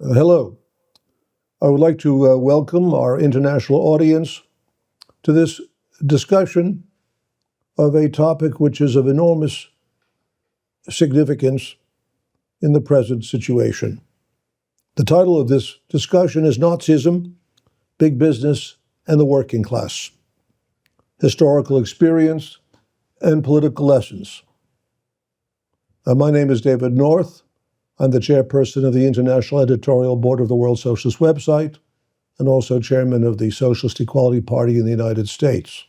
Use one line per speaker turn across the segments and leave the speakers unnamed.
Hello. I would like to welcome our international audience to this discussion of a topic which is of enormous significance in the present situation. The title of this discussion is Nazism, Big Business, and the Working Class: Historical Experience and Political Lessons. My name is David North. I'm the chairperson of the International Editorial Board of the World Socialist website and also chairman of the Socialist Equality Party in the United States.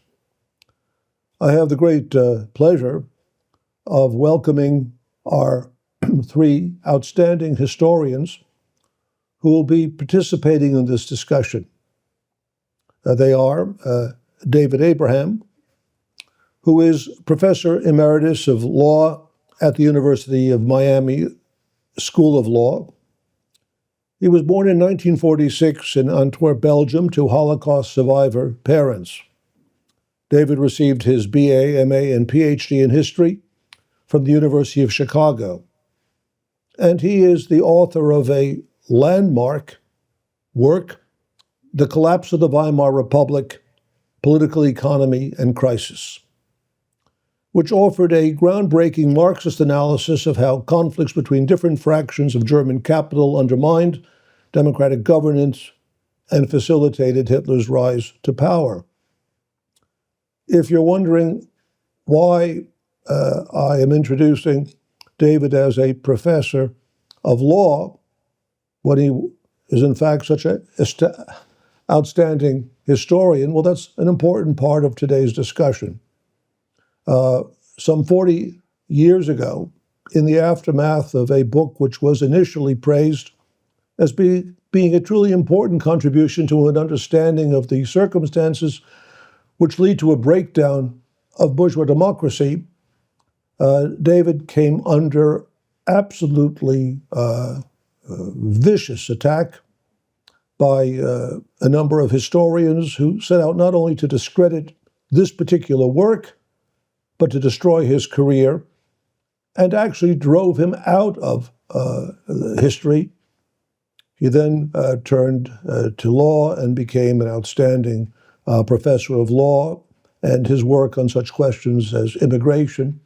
I have the great pleasure of welcoming our three outstanding historians who will be participating in this discussion. They are David Abraham, who is Professor Emeritus of Law at the University of Miami School of Law. He was born in 1946 in Antwerp, Belgium, to Holocaust survivor parents. David received his BA, MA, and PhD in history from the University of Chicago. And he is the author of a landmark work, The Collapse of the Weimar Republic, Political Economy and Crisis, which offered a groundbreaking Marxist analysis of how conflicts between different fractions of German capital undermined democratic governance and facilitated Hitler's rise to power. If you're wondering why I am introducing David as a professor of law, when he is in fact such an outstanding historian, well, that's an important part of today's discussion. Some 40 years ago, in the aftermath of a book which was initially praised as being a truly important contribution to an understanding of the circumstances which lead to a breakdown of bourgeois democracy, David came under absolutely vicious attack by a number of historians who set out not only to discredit this particular work, but to destroy his career, and actually drove him out of history. He then turned to law and became an outstanding professor of law, and his work on such questions as immigration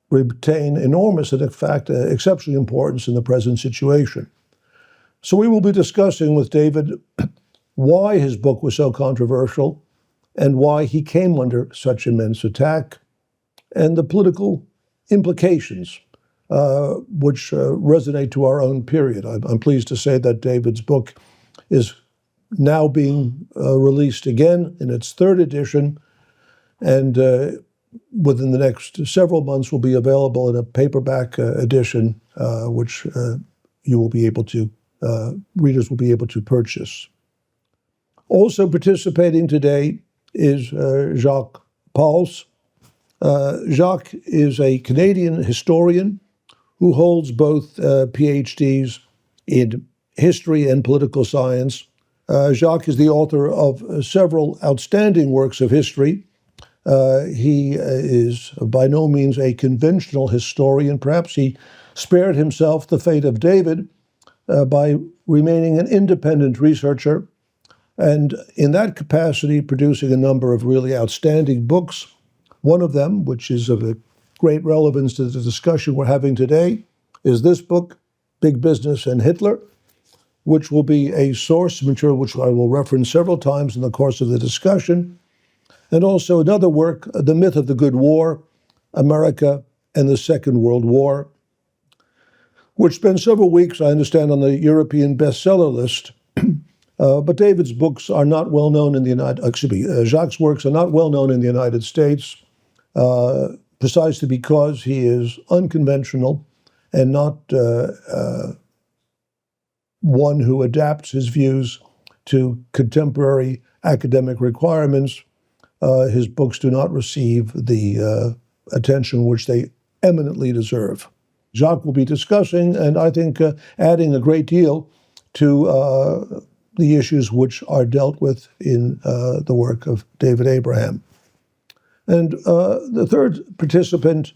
retain enormous and, in fact, exceptional importance in the present situation. So we will be discussing with David why his book was so controversial, and why he came under such immense attack, and the political implications which resonate to our own period. I'm pleased to say that David's book is now being released again in its third edition, and within the next several months will be available in a paperback edition, which you will be able to, readers will be able to purchase. Also participating today is Jacques Pauwels. Jacques is a Canadian historian who holds both PhDs in history and political science. Jacques is the author of several outstanding works of history. He is by no means a conventional historian. Perhaps he spared himself the fate of David by remaining an independent researcher, and in that capacity producing a number of really outstanding books. One of them, which is of a great relevance to the discussion we're having today, is this book, Big Business and Hitler, which will be a source material which I will reference several times in the course of the discussion. And also another work, The Myth of the Good War, America and the Second World War, which spent several weeks, I understand, on the European bestseller list. But David's books are not well known in the Jacques' works are not well known in the United States, precisely because he is unconventional and not one who adapts his views to contemporary academic requirements. His books do not receive the attention which they eminently deserve. Jacques will be discussing, and I think adding a great deal to the issues which are dealt with in the work of David Abraham. And the third participant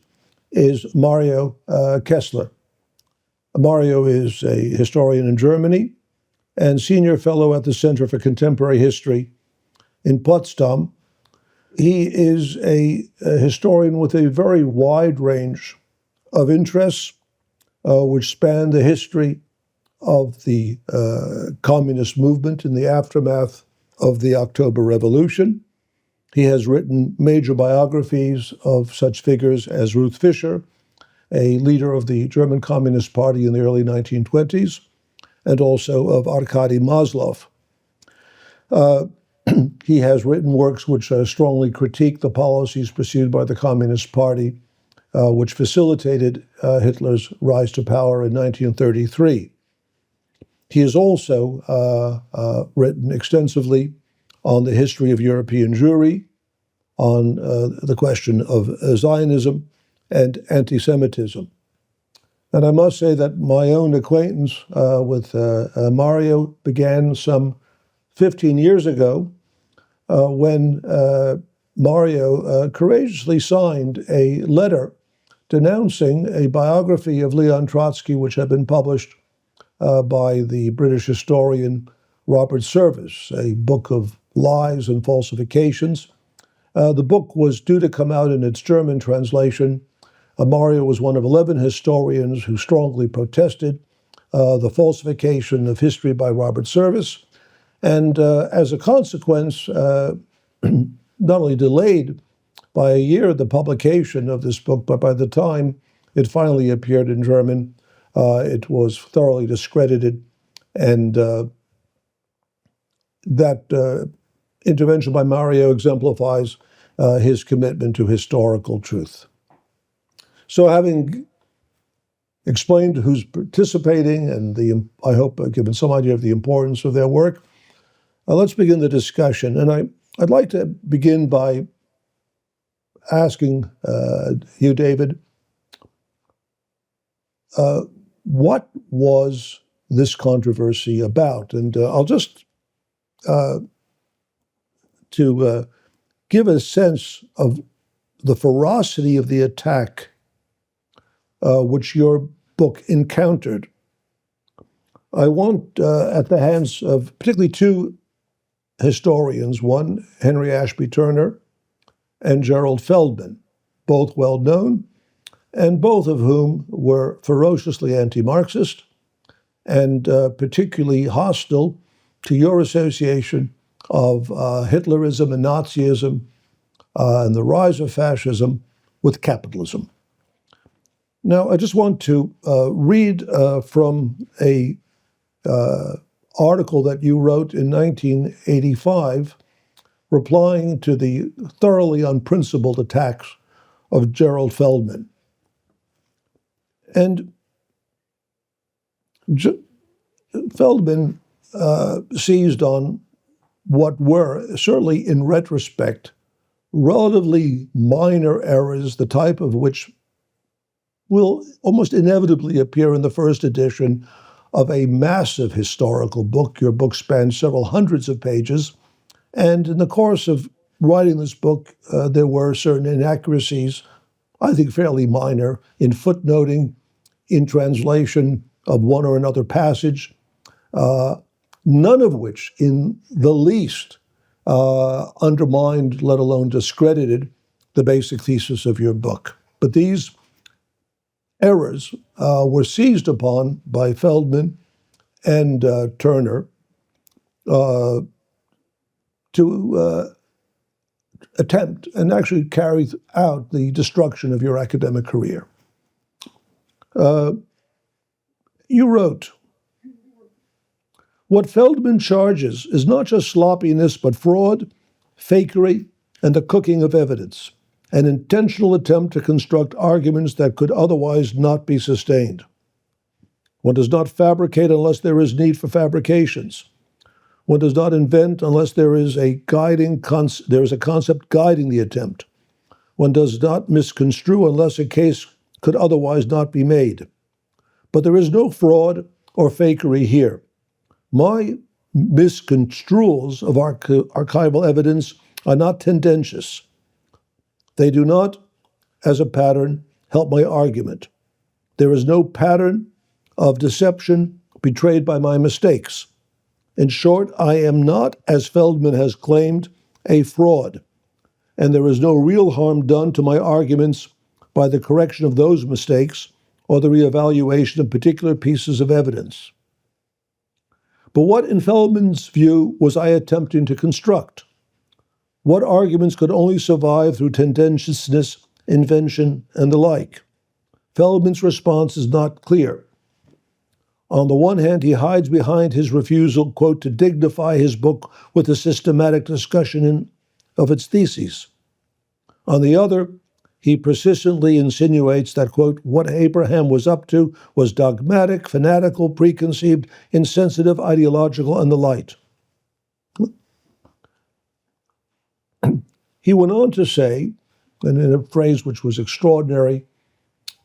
is Mario Kessler. Mario is a historian in Germany and senior fellow at the Center for Contemporary History in Potsdam. He is a historian with a very wide range of interests, which span the history of the communist movement in the aftermath of the October Revolution. He has written major biographies of such figures as Ruth Fischer, a leader of the German Communist Party in the early 1920s, and also of Arkady Maslov. He has written works which strongly critique the policies pursued by the Communist Party, which facilitated Hitler's rise to power in 1933. He has also written extensively on the history of European Jewry, on the question of Zionism and anti-Semitism. And I must say that my own acquaintance with Mario began some 15 years ago when Mario courageously signed a letter denouncing a biography of Leon Trotsky, which had been published by the British historian Robert Service, a book of lies and falsifications. The book was due to come out in its German translation. Mario was one of 11 historians who strongly protested the falsification of history by Robert Service, and as a consequence, not only delayed by a year the publication of this book, but by the time it finally appeared in German, it was thoroughly discredited, and that intervention by Mario exemplifies his commitment to historical truth. So having explained who's participating and I hope given some idea of the importance of their work, let's begin the discussion. And I'd like to begin by asking you, David, what was this controversy about? And I'll just, to give a sense of the ferocity of the attack which your book encountered, I want, at the hands of particularly two historians, one, Henry Ashby Turner, and Gerald Feldman, both well known, and both of whom were ferociously anti-Marxist and particularly hostile to your association of Hitlerism and Nazism and the rise of fascism with capitalism. Now, I just want to read from a article that you wrote in 1985, replying to the thoroughly unprincipled attacks of Gerald Feldman. And Feldman seized on what were, certainly in retrospect, relatively minor errors, the type of which will almost inevitably appear in the first edition of a massive historical book. Your book spans several hundreds of pages. And in the course of writing this book, there were certain inaccuracies, I think fairly minor, in footnoting, in translation of one or another passage, none of which in the least undermined, let alone discredited, the basic thesis of your book. But these errors were seized upon by Feldman and Turner to attempt and actually carry out the destruction of your academic career. You wrote, "What Feldman charges is not just sloppiness, but fraud, fakery, and the cooking of evidence, an intentional attempt to construct arguments that could otherwise not be sustained. One does not fabricate unless there is need for fabrications. One does not invent unless there is a concept guiding the attempt. One does not misconstrue unless a case could otherwise not be made. But there is no fraud or fakery here. My misconstruals of archival evidence are not tendentious. They do not, as a pattern, help my argument. There is no pattern of deception betrayed by my mistakes. In short, I am not, as Feldman has claimed, a fraud, and there is no real harm done to my arguments by the correction of those mistakes or the reevaluation of particular pieces of evidence. But what, in Feldman's view, was I attempting to construct? What arguments could only survive through tendentiousness, invention, and the like? Feldman's response is not clear. On the one hand, he hides behind his refusal, quote, to dignify his book with a systematic discussion of its theses. On the other, he persistently insinuates that, quote, what Abraham was up to was dogmatic, fanatical, preconceived, insensitive, ideological, and the like. He went on to say, and in a phrase which was extraordinary,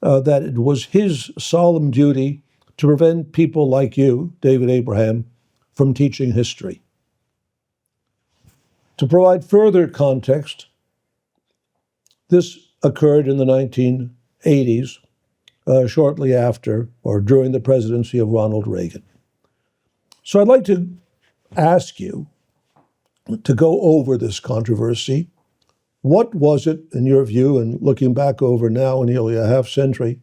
that it was his solemn duty to prevent people like you, David Abraham, from teaching history. To provide further context, this occurred in the 1980s, shortly after or during the presidency of Ronald Reagan. So I'd like to ask you to go over this controversy. What was it, in your view, and looking back over now nearly a half century,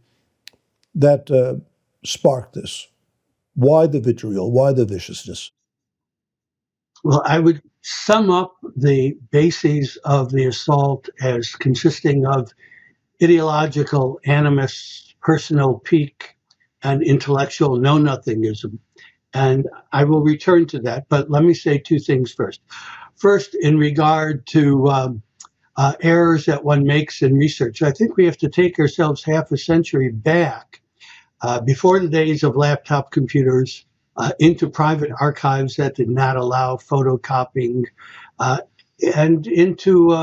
that sparked this? Why the vitriol? Why the viciousness?
Well, I would sum up the bases of the assault as consisting of ideological animus, personal pique, and intellectual know-nothingism. And I will return to that, but let me say two things first. First, in regard to errors that one makes in research, I think we have to take ourselves half a century back, before the days of laptop computers, into private archives that did not allow photocopying, and into,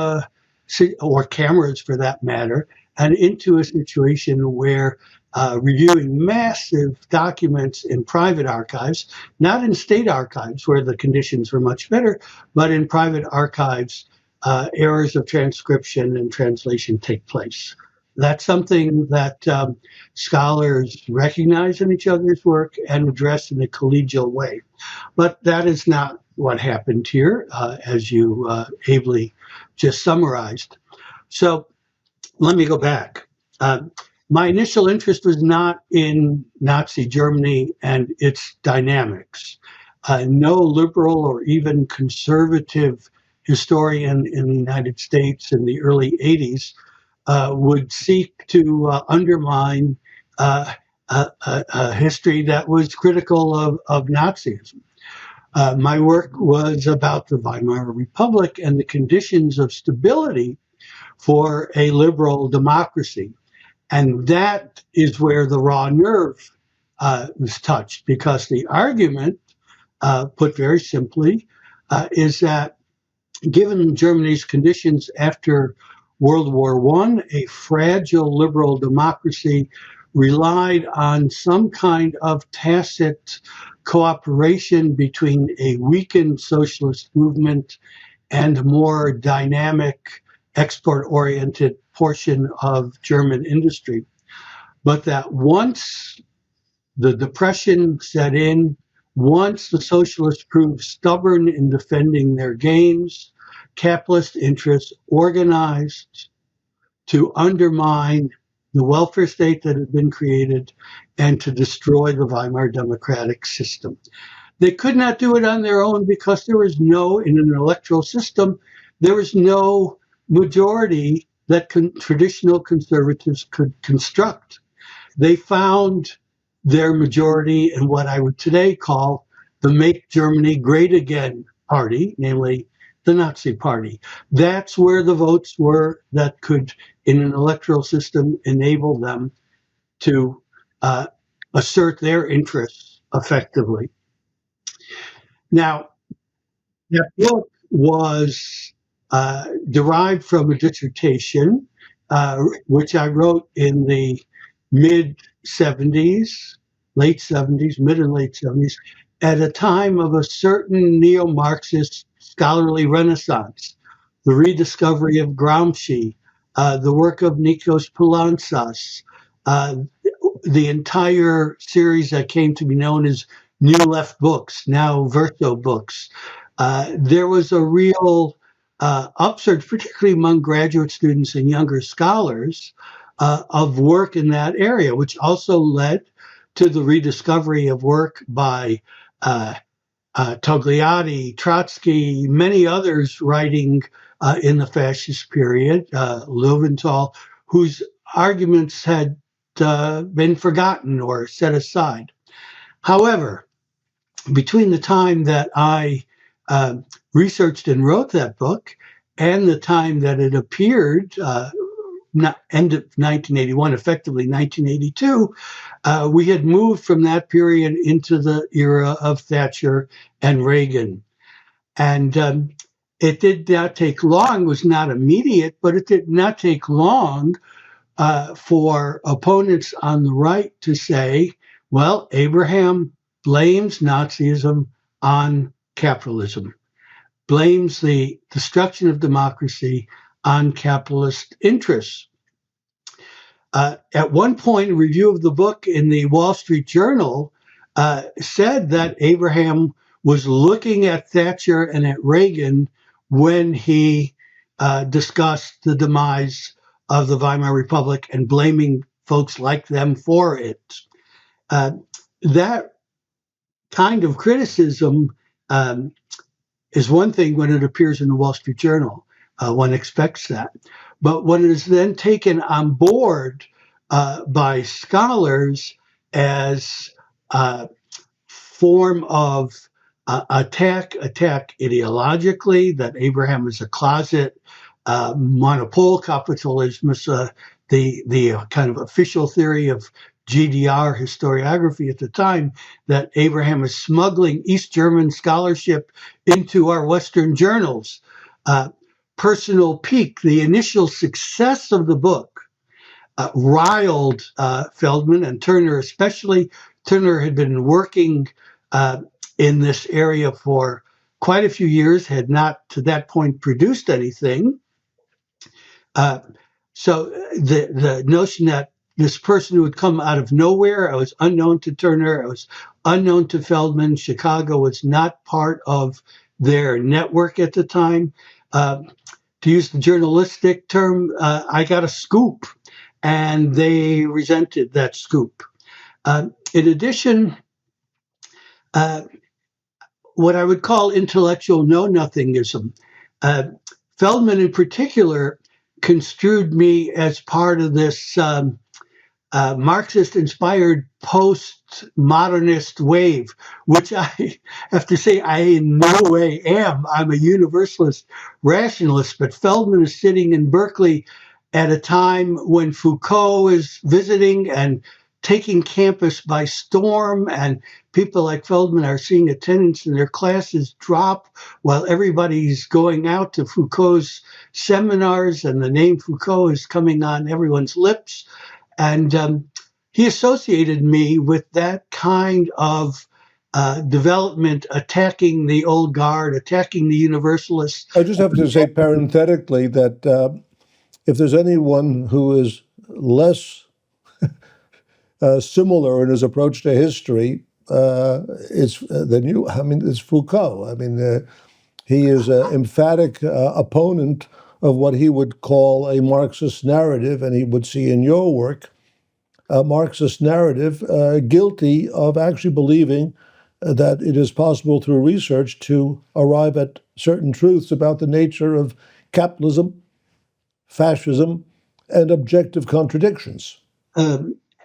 or cameras for that matter, and into a situation where reviewing massive documents in private archives, not in state archives where the conditions were much better, but in private archives, errors of transcription and translation take place. That's something that scholars recognize in each other's work and address in a collegial way. But that is not what happened here, as you ably just summarized. So let me go back. My initial interest was not in Nazi Germany and its dynamics. No liberal or even conservative historian in the United States in the early 80s would seek to undermine a history that was critical of Nazism. My work was about the Weimar Republic and the conditions of stability for a liberal democracy. And that is where the raw nerve was touched, because the argument, put very simply, is that given Germany's conditions after World War I, a fragile liberal democracy relied on some kind of tacit cooperation between a weakened socialist movement and more dynamic, export-oriented portion of German industry. But that once the Depression set in, once the socialists proved stubborn in defending their gains, capitalist interests organized to undermine the welfare state that had been created and to destroy the Weimar democratic system. They could not do it on their own because there was no, in an electoral system, there was no majority that traditional conservatives could construct. They found their majority in what I would today call the Make Germany Great Again party, namely the Nazi party. That's where the votes were that could, in an electoral system, enable them to assert their interests effectively. Now, that book was derived from a dissertation, which I wrote in the mid-70s, mid and late 70s, at a time of a certain neo-Marxist scholarly renaissance, the rediscovery of Gramsci, the work of Nikos Poulantzas, the entire series that came to be known as New Left books, now Verso books. There was a real upsurge, particularly among graduate students and younger scholars, of work in that area, which also led to the rediscovery of work by Togliatti, Trotsky, many others writing in the fascist period, Löwenthal, whose arguments had been forgotten or set aside. However, between the time that I researched and wrote that book and the time that it appeared, end of 1981, effectively 1982, we had moved from that period into the era of Thatcher and Reagan. And it did not take long, was not immediate, but it did not take long for opponents on the right to say, well, Abraham blames Nazism on capitalism, blames the destruction of democracy on capitalist interests. At one point, a review of the book in the Wall Street Journal said that Abraham was looking at Thatcher and at Reagan when he discussed the demise of the Weimar Republic and blaming folks like them for it. That kind of criticism is one thing when it appears in the Wall Street Journal. One expects that. But when it is then taken on board by scholars as a form of attack ideologically, that Abraham is a closet monopole capitalismus, the kind of official theory of GDR historiography at the time, that Abraham is smuggling East German scholarship into our Western journals. Personal pique, the initial success of the book, riled Feldman and Turner especially. Turner had been working in this area for quite a few years, had not to that point produced anything. So the notion that this person who would come out of nowhere, I was unknown to Turner, I was unknown to Feldman, Chicago was not part of their network at the time. To use the journalistic term, I got a scoop, and they resented that scoop. In addition, what I would call intellectual know-nothingism. Feldman in particular construed me as part of this Marxist-inspired post-modernist wave, which I have to say I in no way am. I'm a universalist rationalist, but Feldman is sitting in Berkeley at a time when Foucault is visiting and taking campus by storm, and people like Feldman are seeing attendance in their classes drop while everybody's going out to Foucault's seminars, and the name Foucault is coming on everyone's lips. And he associated me with that kind of development, attacking the old guard, attacking the universalists.
I just have to say parenthetically that if there's anyone who is less similar in his approach to history, it's it's Foucault. I mean, he is an emphatic opponent of what he would call a Marxist narrative, and he would see in your work a Marxist narrative guilty of actually believing that it is possible through research to arrive at certain truths about the nature of capitalism, fascism, and objective contradictions.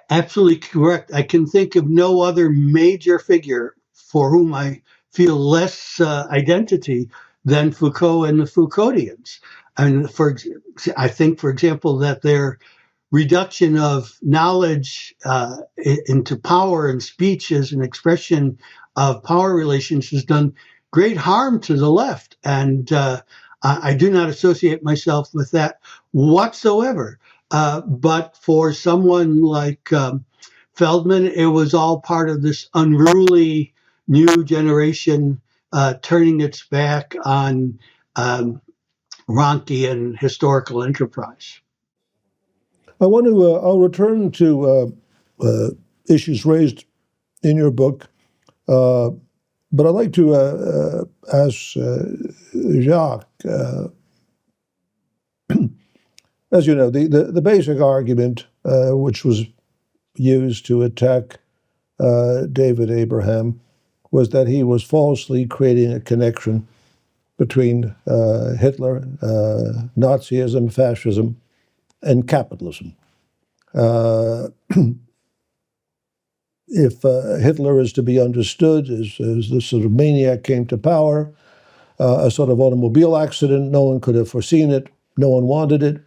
Absolutely correct. I can think of no other major figure for whom I feel less identity than Foucault and the Foucauldians. I mean, I think, for example, that their reduction of knowledge into power and speech as an expression of power relations has done great harm to the left. And I do not associate myself with that whatsoever. But for someone like Feldman, it was all part of this unruly new generation turning its back on Ronchian historical enterprise.
I'll return to issues raised in your book. But I'd like to ask Jacques, as you know, the basic argument which was used to attack David Abraham was that he was falsely creating a connection between Hitler, Nazism, fascism, and capitalism. If Hitler is to be understood as this sort of maniac came to power, a sort of automobile accident, no one could have foreseen it, no one wanted it,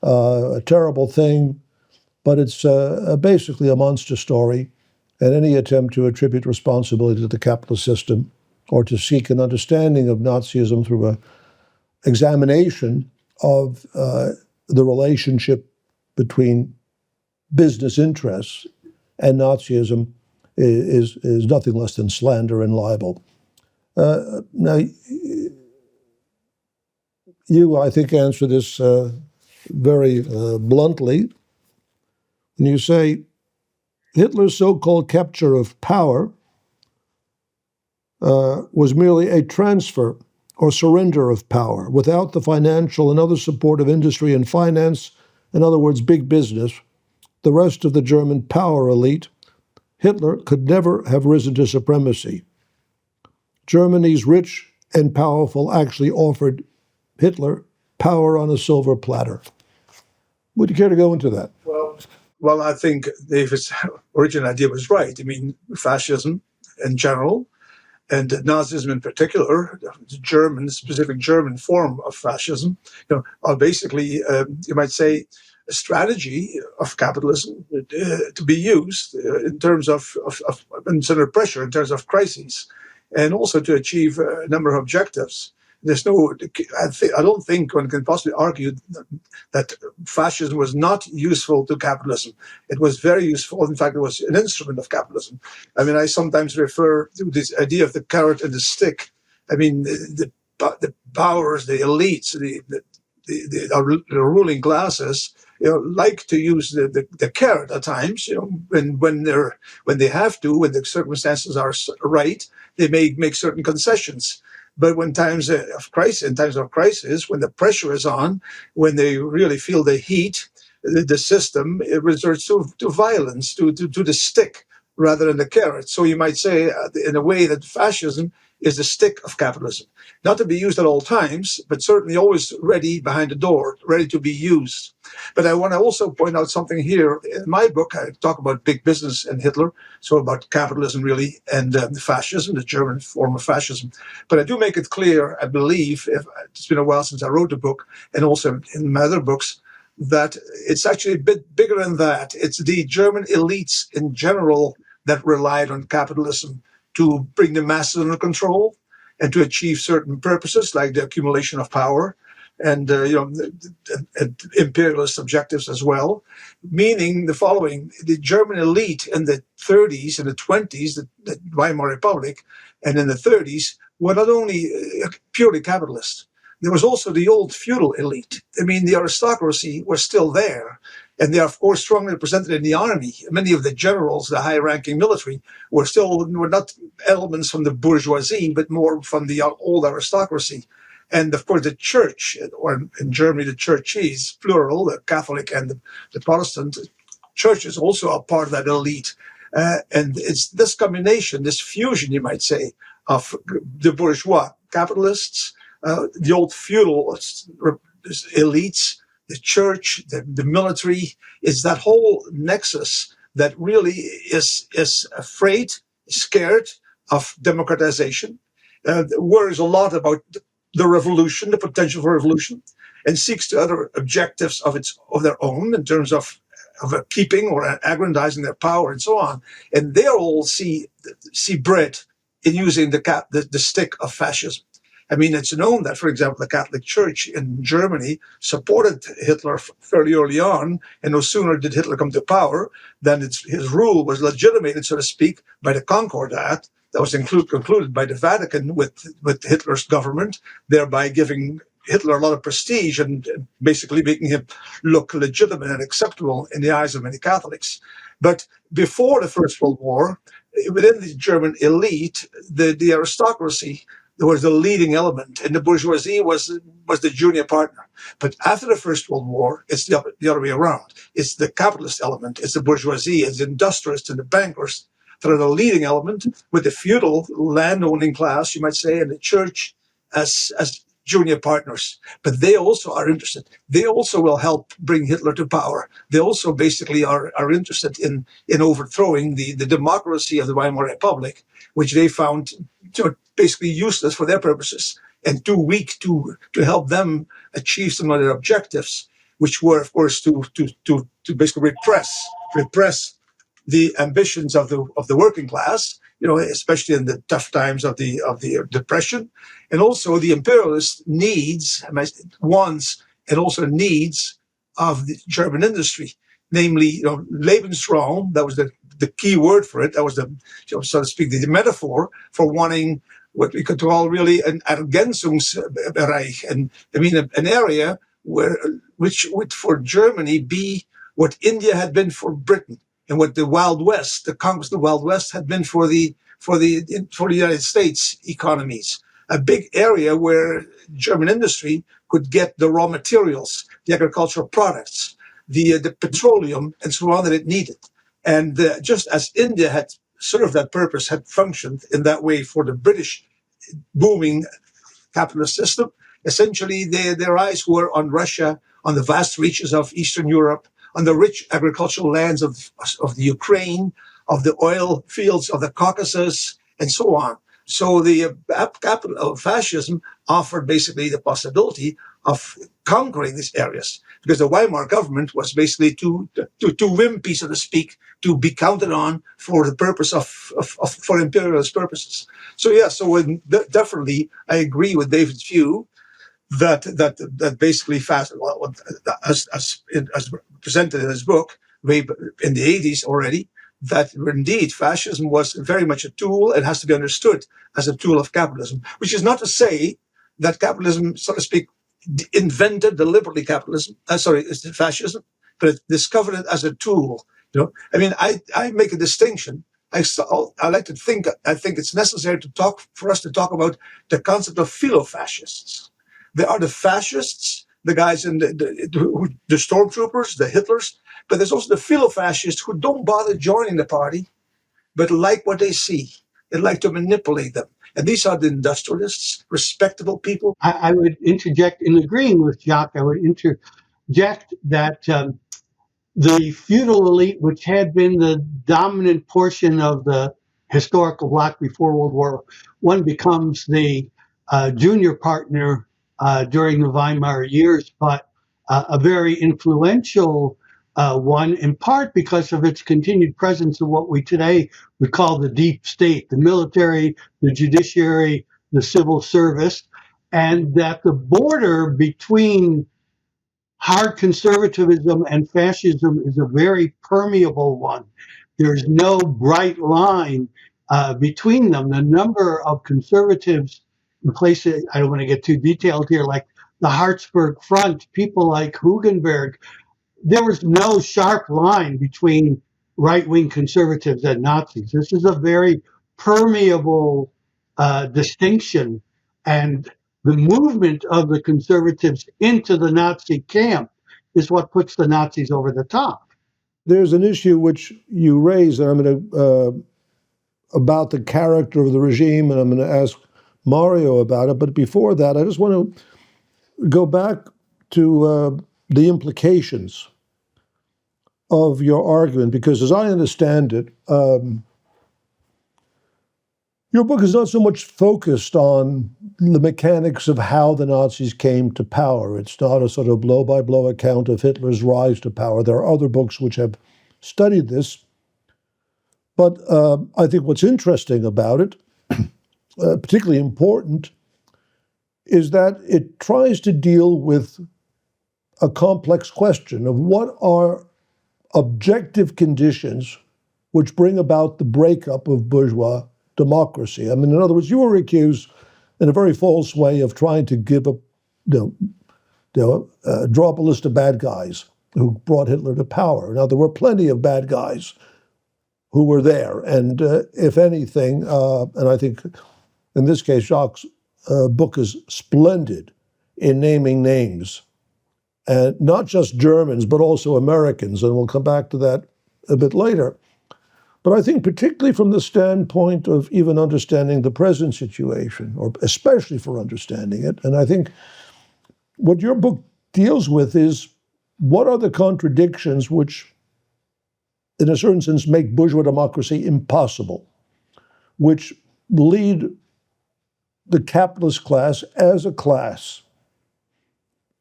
a terrible thing, but it's basically a monster story, and any attempt to attribute responsibility to the capitalist system or to seek an understanding of Nazism through an examination of the relationship between business interests and Nazism is nothing less than slander and libel. Now, you, I think, answer this very bluntly. And you say, Hitler's so-called capture of power was merely a transfer or surrender of power without the financial and other support of industry and finance, in other words, big business, the rest of the German power elite. Hitler could never have risen to supremacy. Germany's rich and powerful actually offered Hitler power on a silver platter. Would you care to go into that?
Well, I think David's original idea was right. I mean, fascism in general, and Nazism in particular, the specific German form of fascism, are basically, you might say, a strategy of capitalism to be used in terms of under pressure, in terms of crises, and also to achieve a number of objectives. I don't think one can possibly argue that fascism was not useful to capitalism. It was very useful. In fact, it was an instrument of capitalism. I mean, I sometimes refer to this idea of the carrot and the stick. I mean, the powers, the elites, the ruling classes, like to use the carrot at times. When they have to, when the circumstances are right, they may make certain concessions. But when times of crisis, when the pressure is on, when they really feel the heat, the system it resorts to violence, to the stick rather than the carrot. So you might say, in a way, that fascism is the stick of capitalism, not to be used at all times, but certainly always ready behind the door, ready to be used. But I want to also point out something here. In my book, I talk about big business and Hitler, so about capitalism really, and fascism, the German form of fascism. But I do make it clear, I believe, it's been a while since I wrote the book, and also in my other books, that it's actually a bit bigger than that. It's the German elites in general that relied on capitalism to bring the masses under control and to achieve certain purposes like the accumulation of power and imperialist objectives as well, meaning the following: the German elite in the 30s and the 20s, the Weimar Republic, and in the 30s were not only purely capitalist. There was also the old feudal elite. I mean, the aristocracy was still there. And they are, of course, strongly represented in the army. Many of the generals, the high-ranking military, were not elements from the bourgeoisie, but more from the old aristocracy. And, of course, the church, or in Germany, the church is plural, the Catholic and the Protestant church is also a part of that elite. And it's this combination, this fusion, you might say, of the bourgeois capitalists, the old feudal elites, the church, the military, is that whole nexus that really is afraid, scared of democratization, worries a lot about the revolution, the potential for revolution, and seeks to other objectives of their own in terms of keeping or aggrandizing their power and so on. And they all see bread in using the stick of fascism. I mean, it's known that, for example, the Catholic Church in Germany supported Hitler fairly early on, and no sooner did Hitler come to power than his rule was legitimated, so to speak, by the Concordat that was concluded by the Vatican with Hitler's government, thereby giving Hitler a lot of prestige and basically making him look legitimate and acceptable in the eyes of many Catholics. But before the First World War, within the German elite, the aristocracy was the leading element, and the bourgeoisie was the junior partner. But after the First World War, it's the other way around. It's the capitalist element, it's the bourgeoisie, it's the industrialists and the bankers that are the leading element, with the feudal landowning class, you might say, and the church as junior partners. But they also are interested. They also will help bring Hitler to power. They also basically are interested in overthrowing the democracy of the Weimar Republic, which they found basically useless for their purposes and too weak to help them achieve some of their objectives, which were, of course, to basically repress the ambitions of the working class, especially in the tough times of the Depression, and also the imperialist wants and also needs of the German industry, namely, Lebensraum. That was the key word for it. That was so to speak, the metaphor for wanting what we could call really an Ergänzungsbereich, and I mean an area which would for Germany be what India had been for Britain, and what the Wild West, the conquest of the Wild West, had been for the United States economies. A big area where German industry could get the raw materials, the agricultural products, the petroleum, and so on that it needed. And just as India had served that purpose, had functioned in that way for the British booming capitalist system, essentially their eyes were on Russia, on the vast reaches of Eastern Europe, on the rich agricultural lands of the Ukraine, of the oil fields of the Caucasus, and so on. So the capital of fascism offered basically the possibility of conquering these areas, because the Weimar government was basically too wimpy, so to speak, to be counted on for the purpose for imperialist purposes. So definitely I agree with David's view that basically as presented in his book way in the 80s already, that indeed fascism was very much a tool and has to be understood as a tool of capitalism, which is not to say that capitalism, so to speak, invented deliberately fascism, but it discovered it as a tool. I mean, I make a distinction. I like to think, I think it's necessary for us to talk about the concept of philo-fascists. There are the fascists, the guys in the stormtroopers, the Hitlers, but there's also the philo-fascists who don't bother joining the party, but like what they see and like to manipulate them. And these are the industrialists, respectable people.
I would interject in agreeing with Jacques. I would interject that the feudal elite, which had been the dominant portion of the historical bloc before World War I, becomes the junior partner during the Weimar years, but a very influential one, in part because of its continued presence in what we today would call the deep state, the military, the judiciary, the civil service, and that the border between hard conservatism and fascism is a very permeable one. There's no bright line between them. The number of conservatives in places, I don't want to get too detailed here, like the Hartsburg Front, people like Hugenberg, there was no sharp line between right-wing conservatives and Nazis. This is a very permeable distinction, and the movement of the conservatives into the Nazi camp is what puts the Nazis over the top.
There's an issue which you raise, and I'm going to about the character of the regime, and I'm going to ask Mario about it. But before that, I just want to go back to the implications of your argument, because as I understand it, your book is not so much focused on the mechanics of how the Nazis came to power. It's not a sort of blow-by-blow account of Hitler's rise to power. There are other books which have studied this. But I think what's interesting about it, particularly important, is that it tries to deal with a complex question of what are objective conditions which bring about the breakup of bourgeois democracy. I mean, in other words, you were accused in a very false way of trying to give a draw up a list of bad guys who brought Hitler to power. Now, there were plenty of bad guys who were there, and if anything, and I think in this case, Jacques' book is splendid in naming names, and not just Germans, but also Americans, and we'll come back to that a bit later. But I think particularly from the standpoint of even understanding the present situation, or especially for understanding it, and I think what your book deals with is what are the contradictions which, in a certain sense, make bourgeois democracy impossible, which lead the capitalist class as a class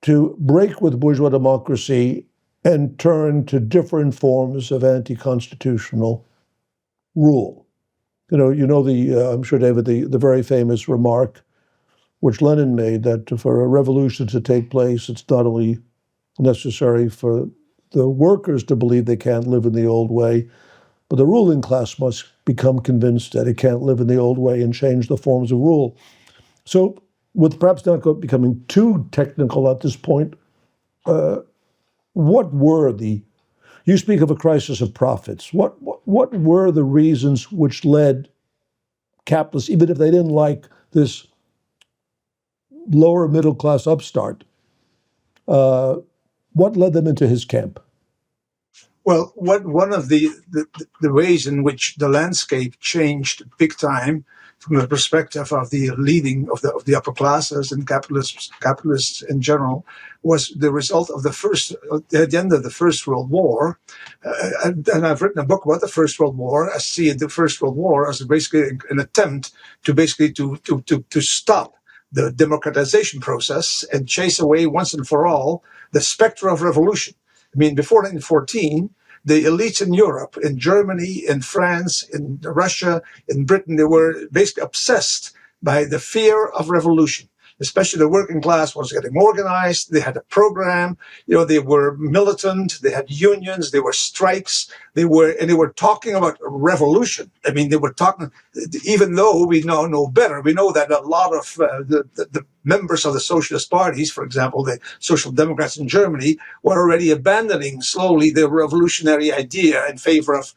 to break with bourgeois democracy and turn to different forms of anti-constitutional rule. I'm sure, David, the very famous remark which Lenin made, that for a revolution to take place, it's not only necessary for the workers to believe they can't live in the old way, but the ruling class must become convinced that it can't live in the old way and change the forms of rule. So, with perhaps not becoming too technical at this point, what were you speak of a crisis of profits. What were the reasons which led capitalists, even if they didn't like this lower middle class upstart, what led them into his camp?
Well, one of the ways in which the landscape changed big time from the perspective of the leading of the upper classes and capitalists in general was the result of the end of the First World War. And I've written a book about the First World War. I see the First World War as basically an attempt to stop the democratization process and chase away once and for all the specter of revolution. I mean, before 1914, the elites in Europe, in Germany, in France, in Russia, in Britain, they were basically obsessed by the fear of revolution. Especially the working class was getting organized. They had a program. They were militant. They had unions. They were strikes. They were talking about revolution. I mean, they were talking. Even though we now know better, we know that a lot of the members of the socialist parties, for example, the Social Democrats in Germany, were already abandoning slowly the revolutionary idea in favor of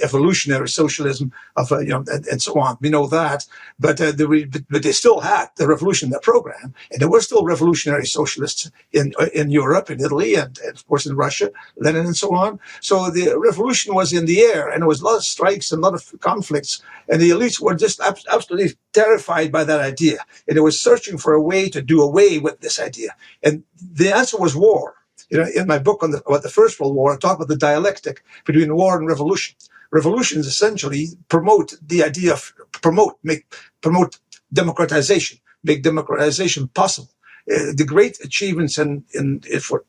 evolutionary socialism, and so on. We know that, but they still had the revolution in their program, and there were still revolutionary socialists in Europe, in Italy, and of course in Russia, Lenin, and so on. So the revolution was in the air, and there was a lot of strikes and a lot of conflicts, and the elites were just absolutely terrified by that idea, and they were searching for a way to do away with this idea, and the answer was war. In my book about the First World War, I talk about the dialectic between war and revolution. Revolutions essentially promote the idea of promote democratization, make democratization possible. The great achievements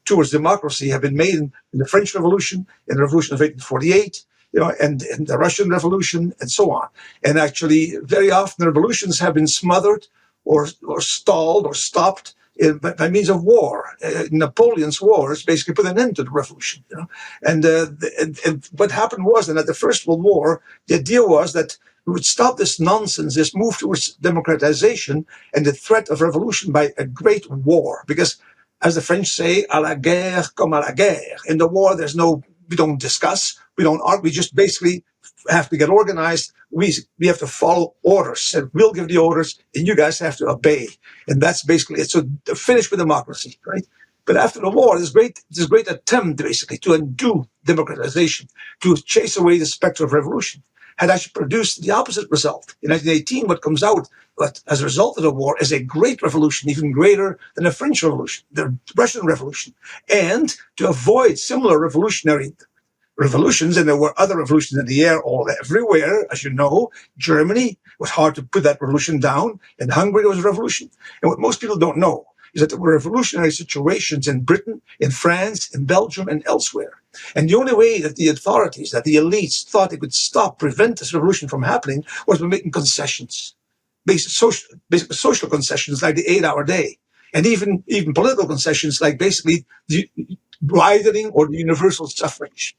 towards democracy have been made in the French Revolution, in the Revolution of 1848, and the Russian Revolution, and so on. And actually, very often revolutions have been smothered or stalled or stopped by means of war. Napoleon's wars basically put an end to the revolution. And what happened was that at the First World War, the idea was that we would stop this nonsense, this move towards democratization and the threat of revolution by a great war. Because, as the French say, à la guerre comme à la guerre. In the war, we don't discuss, we don't argue, we just basically have to get organized. We have to follow orders, and we'll give the orders, and you guys have to obey. And that's basically it. So finish with democracy, right? But after the war, this great attempt basically to undo democratization, to chase away the specter of revolution, had actually produced the opposite result. In 1918, what comes out as a result of the war is a great revolution, even greater than the French Revolution, the Russian Revolution. And to avoid similar revolutionary revolutions, and there were other revolutions in the air everywhere, as you know. Germany, it was hard to put that revolution down, and Hungary was a revolution. And what most people don't know is that there were revolutionary situations in Britain, in France, in Belgium, and elsewhere. And the only way that the authorities, that the elites thought they could prevent this revolution from happening was by making concessions, basic social concessions like the 8-hour day, and even political concessions like basically the widening or the universal suffrage.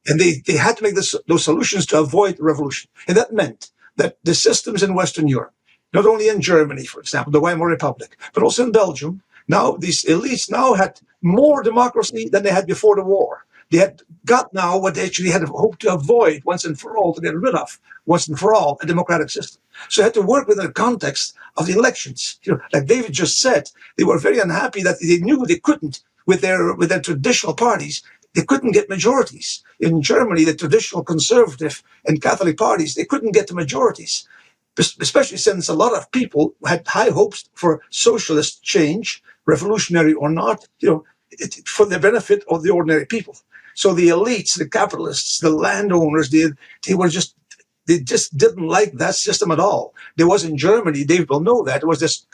And they had to make those solutions to avoid the revolution. And that meant that the systems in Western Europe, not only in Germany, for example, the Weimar Republic, but also in Belgium, Now, these elites now had more democracy than they had before the war. They had got now what they actually had hoped to avoid once and for all, to get rid of once and for all, a democratic system. So they had to work within the context of the elections. Like David just said, they were very unhappy that they knew they couldn't, with their traditional parties, they couldn't get majorities. In Germany, the traditional conservative and Catholic parties, they couldn't get the majorities, especially since a lot of people had high hopes for socialist change, revolutionary or not, for the benefit of the ordinary people. So the elites, the capitalists, the landowners, they just didn't like that system at all. There was in Germany, David will know that, there was this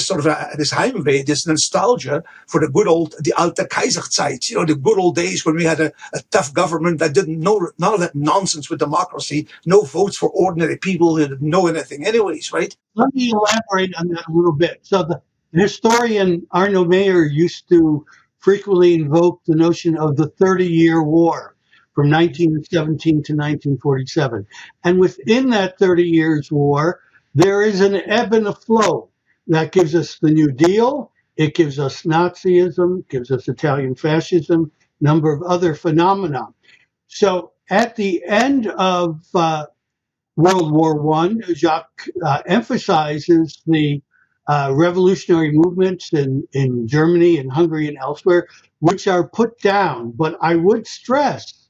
sort of this Heimweh, this nostalgia for the good old, the alte Kaiserzeit, the good old days when we had a tough government that didn't know none of that nonsense with democracy, no votes for ordinary people who didn't know anything anyways, right?
Let me elaborate on that a little bit. So the historian Arno Mayer used to frequently invoke the notion of the 30-year war from 1917 to 1947. And within that 30 years war, there is an ebb and a flow that gives us the New Deal. It gives us Nazism, gives us Italian fascism, number of other phenomena. So at the end of World War I, Jacques emphasizes the revolutionary movements in Germany and Hungary and elsewhere, which are put down. But I would stress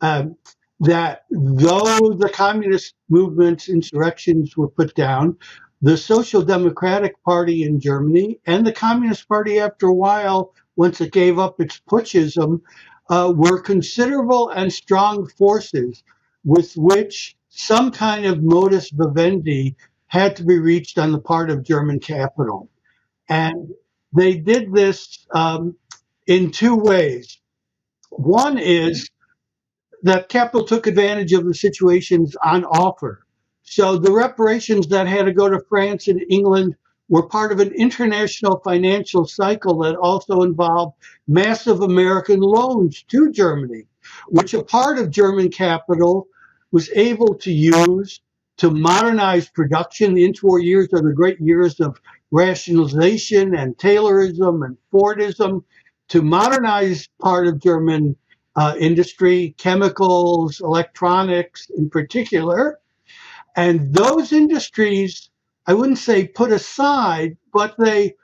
that though the communist movements, insurrections were put down, the Social Democratic Party in Germany and the Communist Party, after a while, once it gave up its putschism, were considerable and strong forces with which some kind of modus vivendi had to be reached on the part of German capital. And they did this in two ways. One is that capital took advantage of the situations on offer. So the reparations that had to go to France and England were part of an international financial cycle that also involved massive American loans to Germany, which a part of German capital was able to use to modernize production. The interwar years are the great years of rationalization and Taylorism and Fordism, to modernize part of German industry, chemicals, electronics in particular. And those industries, I wouldn't say put aside, but they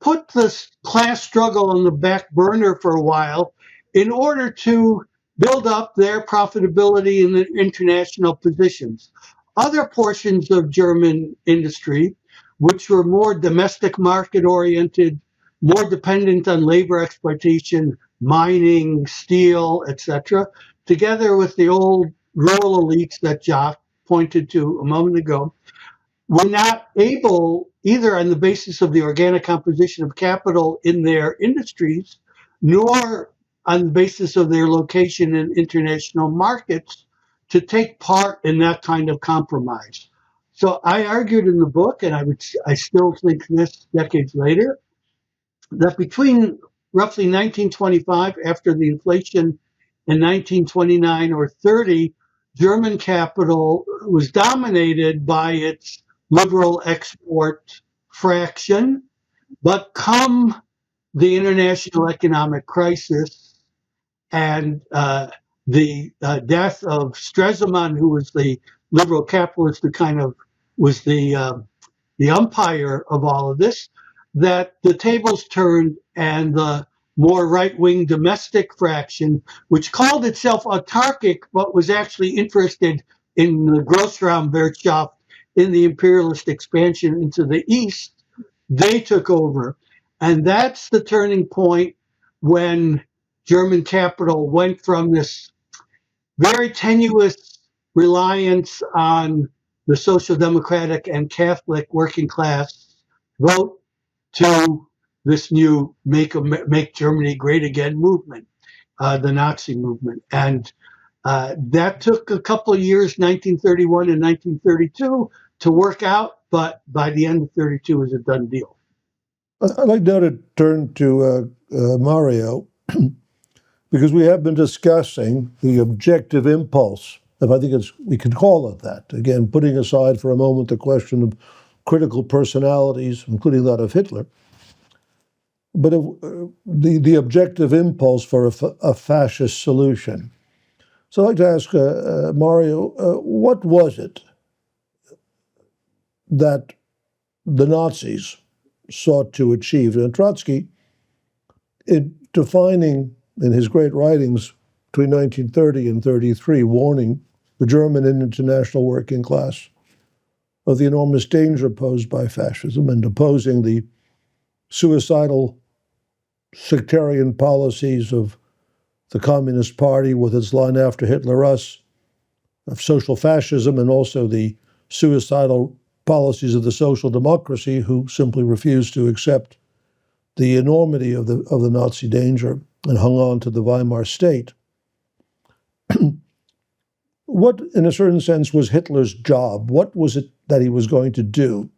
put this class struggle on the back burner for a while in order to build up their profitability in the international positions. Other portions of German industry, which were more domestic market oriented, more dependent on labor exploitation, mining, steel, etc., together with the old rural elites that Jacques pointed to a moment ago, were not able, either on the basis of the organic composition of capital in their industries, nor on the basis of their location in international markets, to take part in that kind of compromise. So I argued in the book, and I still think this decades later, that between roughly 1925, after the inflation in 1929 or 30, German capital was dominated by its liberal export fraction. But come the international economic crisis and the death of Stresemann, who was the liberal capitalist who kind of was the umpire of all of this, that the tables turned and the more right-wing domestic fraction, which called itself autarkic but was actually interested in the Großraumwirtschaft, in the imperialist expansion into the east, they took over. And that's the turning point when German capital went from this very tenuous reliance on the social democratic and Catholic working class vote to this new make Germany great again movement, the Nazi movement. And that took a couple of years, 1931 and 1932, to work out, but by the end of 32 it was a done deal.
I'd like now to turn to Mario, because we have been discussing the objective impulse, if I think we can call it that. Again, putting aside for a moment the question of critical personalities, including that of Hitler. but the objective impulse for a fascist solution. So I'd like to ask Mario, what was it that the Nazis sought to achieve? And Trotsky, in defining in his great writings between 1930 and 33, warning the German and international working class of the enormous danger posed by fascism and opposing the suicidal sectarian policies of the Communist Party with its line after Hitler us, of social fascism, and also the suicidal policies of the social democracy who simply refused to accept the enormity of the Nazi danger and hung on to the Weimar state. What, in a certain sense, was Hitler's job? What was it that he was going to do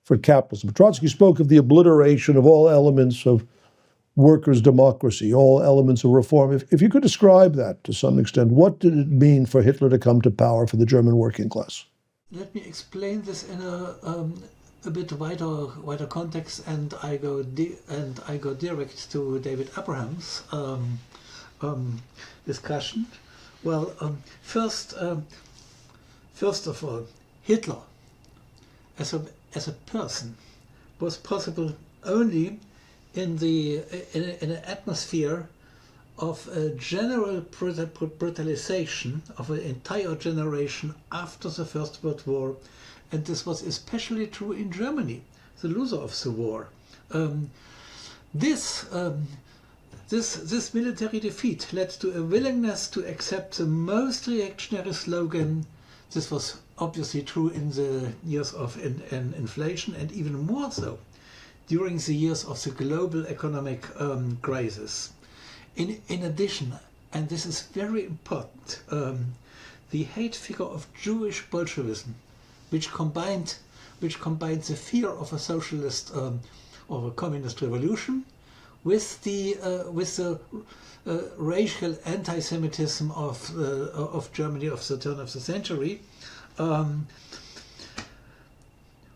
for capitalism? Trotsky spoke of the obliteration of all elements of workers' democracy, all elements of reform. If you could describe that to some extent, what did it mean for Hitler to come to power for the German working class?
Let me explain this in a bit wider context, and I go direct to David Abraham's discussion. Well, first of all, Hitler as a person was possible only in an atmosphere of a general brutalization of an entire generation after the First World War, and this was especially true in Germany, the loser of the war. This military defeat led to a willingness to accept the most reactionary slogan. This was obviously true in the years of inflation, and even more so during the years of the global economic crisis. In addition, and this is very important, the hate figure of Jewish Bolshevism, which combined the fear of a socialist or a communist revolution with the racial anti-Semitism of Germany of the turn of the century,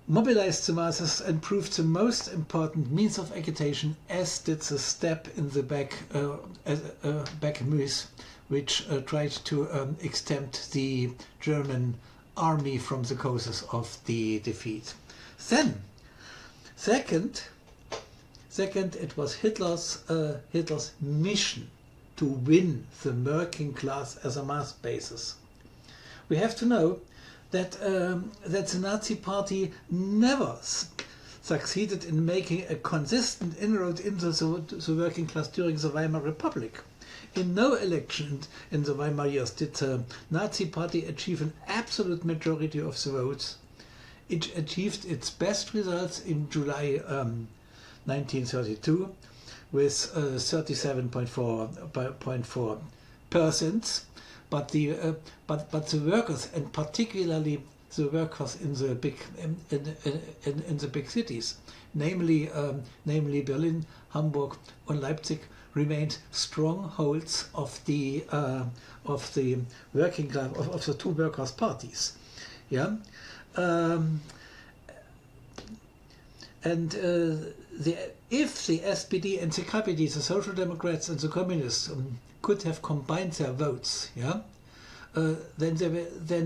mobilized the masses and proved the most important means of agitation, as did the step in the back moves, which tried to extempt the German army from the causes of the defeat. Then, second, it was Hitler's mission to win the working class as a mass basis. We have to know that the Nazi Party never succeeded in making a consistent inroad into the working class during the Weimar Republic. In no election in the Weimar years did the Nazi Party achieve an absolute majority of the votes. It achieved its best results in July 1932 with 37.4%. But the workers, and particularly the workers in the big cities, namely Berlin, Hamburg, and Leipzig, remained strongholds of the working class of the two workers' parties. Yeah, if the SPD and the KPD, the Social Democrats and the Communists, could have combined their votes, yeah, then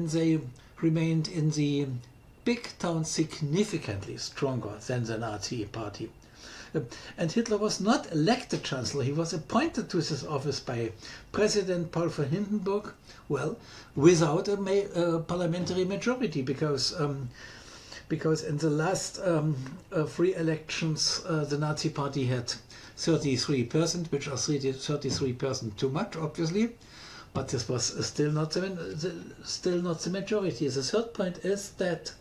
they remained in the big towns significantly stronger than the Nazi Party. And Hitler was not elected Chancellor. He was appointed to this office by President Paul von Hindenburg, well, without a parliamentary majority, because in the last three elections the Nazi Party had 33%, which are 33% too much, obviously, but this was still not the majority. The third point is that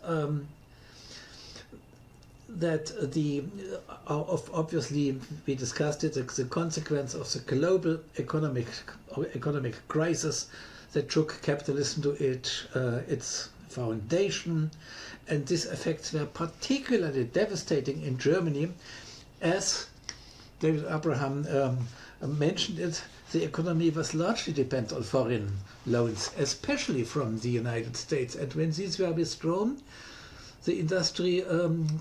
obviously we discussed it, the consequence of the global economic crisis that shook capitalism to its foundation, and these effects were particularly devastating in Germany, as David Abraham mentioned it. The economy was largely dependent on foreign loans, especially from the United States, and when these were withdrawn, the industry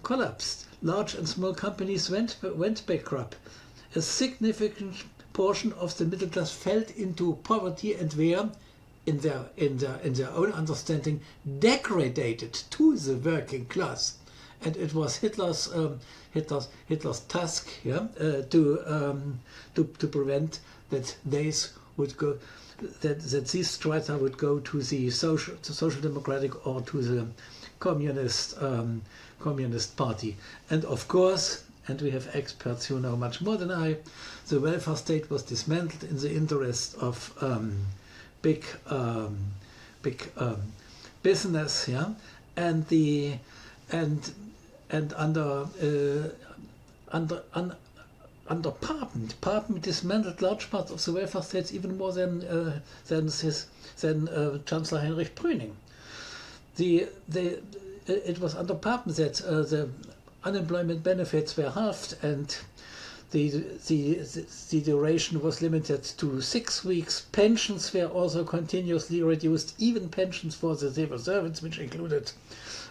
collapsed. Large and small companies went bankrupt. A significant portion of the middle class fell into poverty and were, in their own understanding, degraded to the working class. And it was Hitler's task, to prevent that these would go, that these strata would go to the social democratic or to the communist party. And of course, and we have experts who know much more than I, the welfare state was dismantled in the interest of big business, and under Papen dismantled large parts of the welfare states even more than Chancellor Heinrich Brüning. It was under Papen that the unemployment benefits were halved and the duration was limited to 6 weeks. Pensions were also continuously reduced, even pensions for the civil servants, which included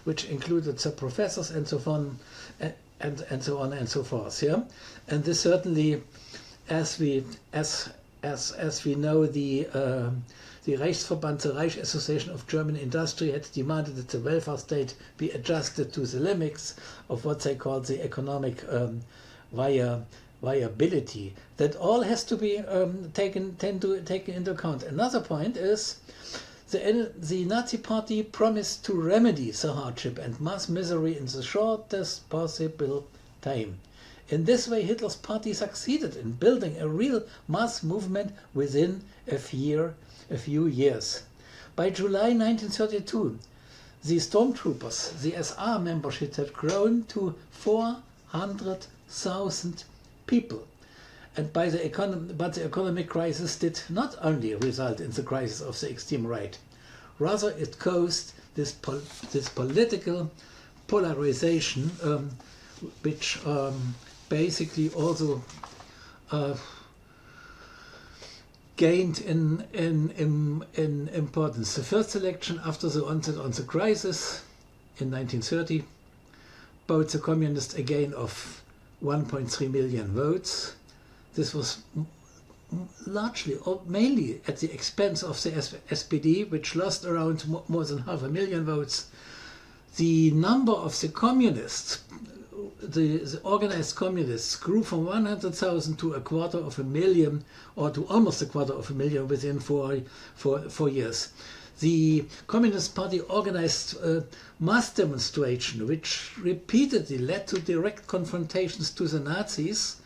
the professors and so on, and so on and so forth. And this certainly, as we know, the Reichsverband, the Reich Association of German Industry, had demanded that the welfare state be adjusted to the limits of what they call the economic viability. That all has to be taken into account. Another point is the Nazi Party promised to remedy the hardship and mass misery in the shortest possible time. In this way, Hitler's party succeeded in building a real mass movement within a few years. By July 1932, the stormtroopers, the SR membership, had grown to 400,000 people. And but the economic crisis did not only result in the crisis of the extreme right, rather it caused this political polarization, which basically also gained in importance. The first election after the onset of the crisis in 1930 brought the communists a gain of 1.3 million votes. This was largely or mainly at the expense of the SPD, which lost around more than 500,000 votes. The number of the communists, the organized communists, grew from 100,000 to 250,000, or to almost 250,000 within four years. The Communist Party organized mass demonstration, which repeatedly led to direct confrontations to the Nazis,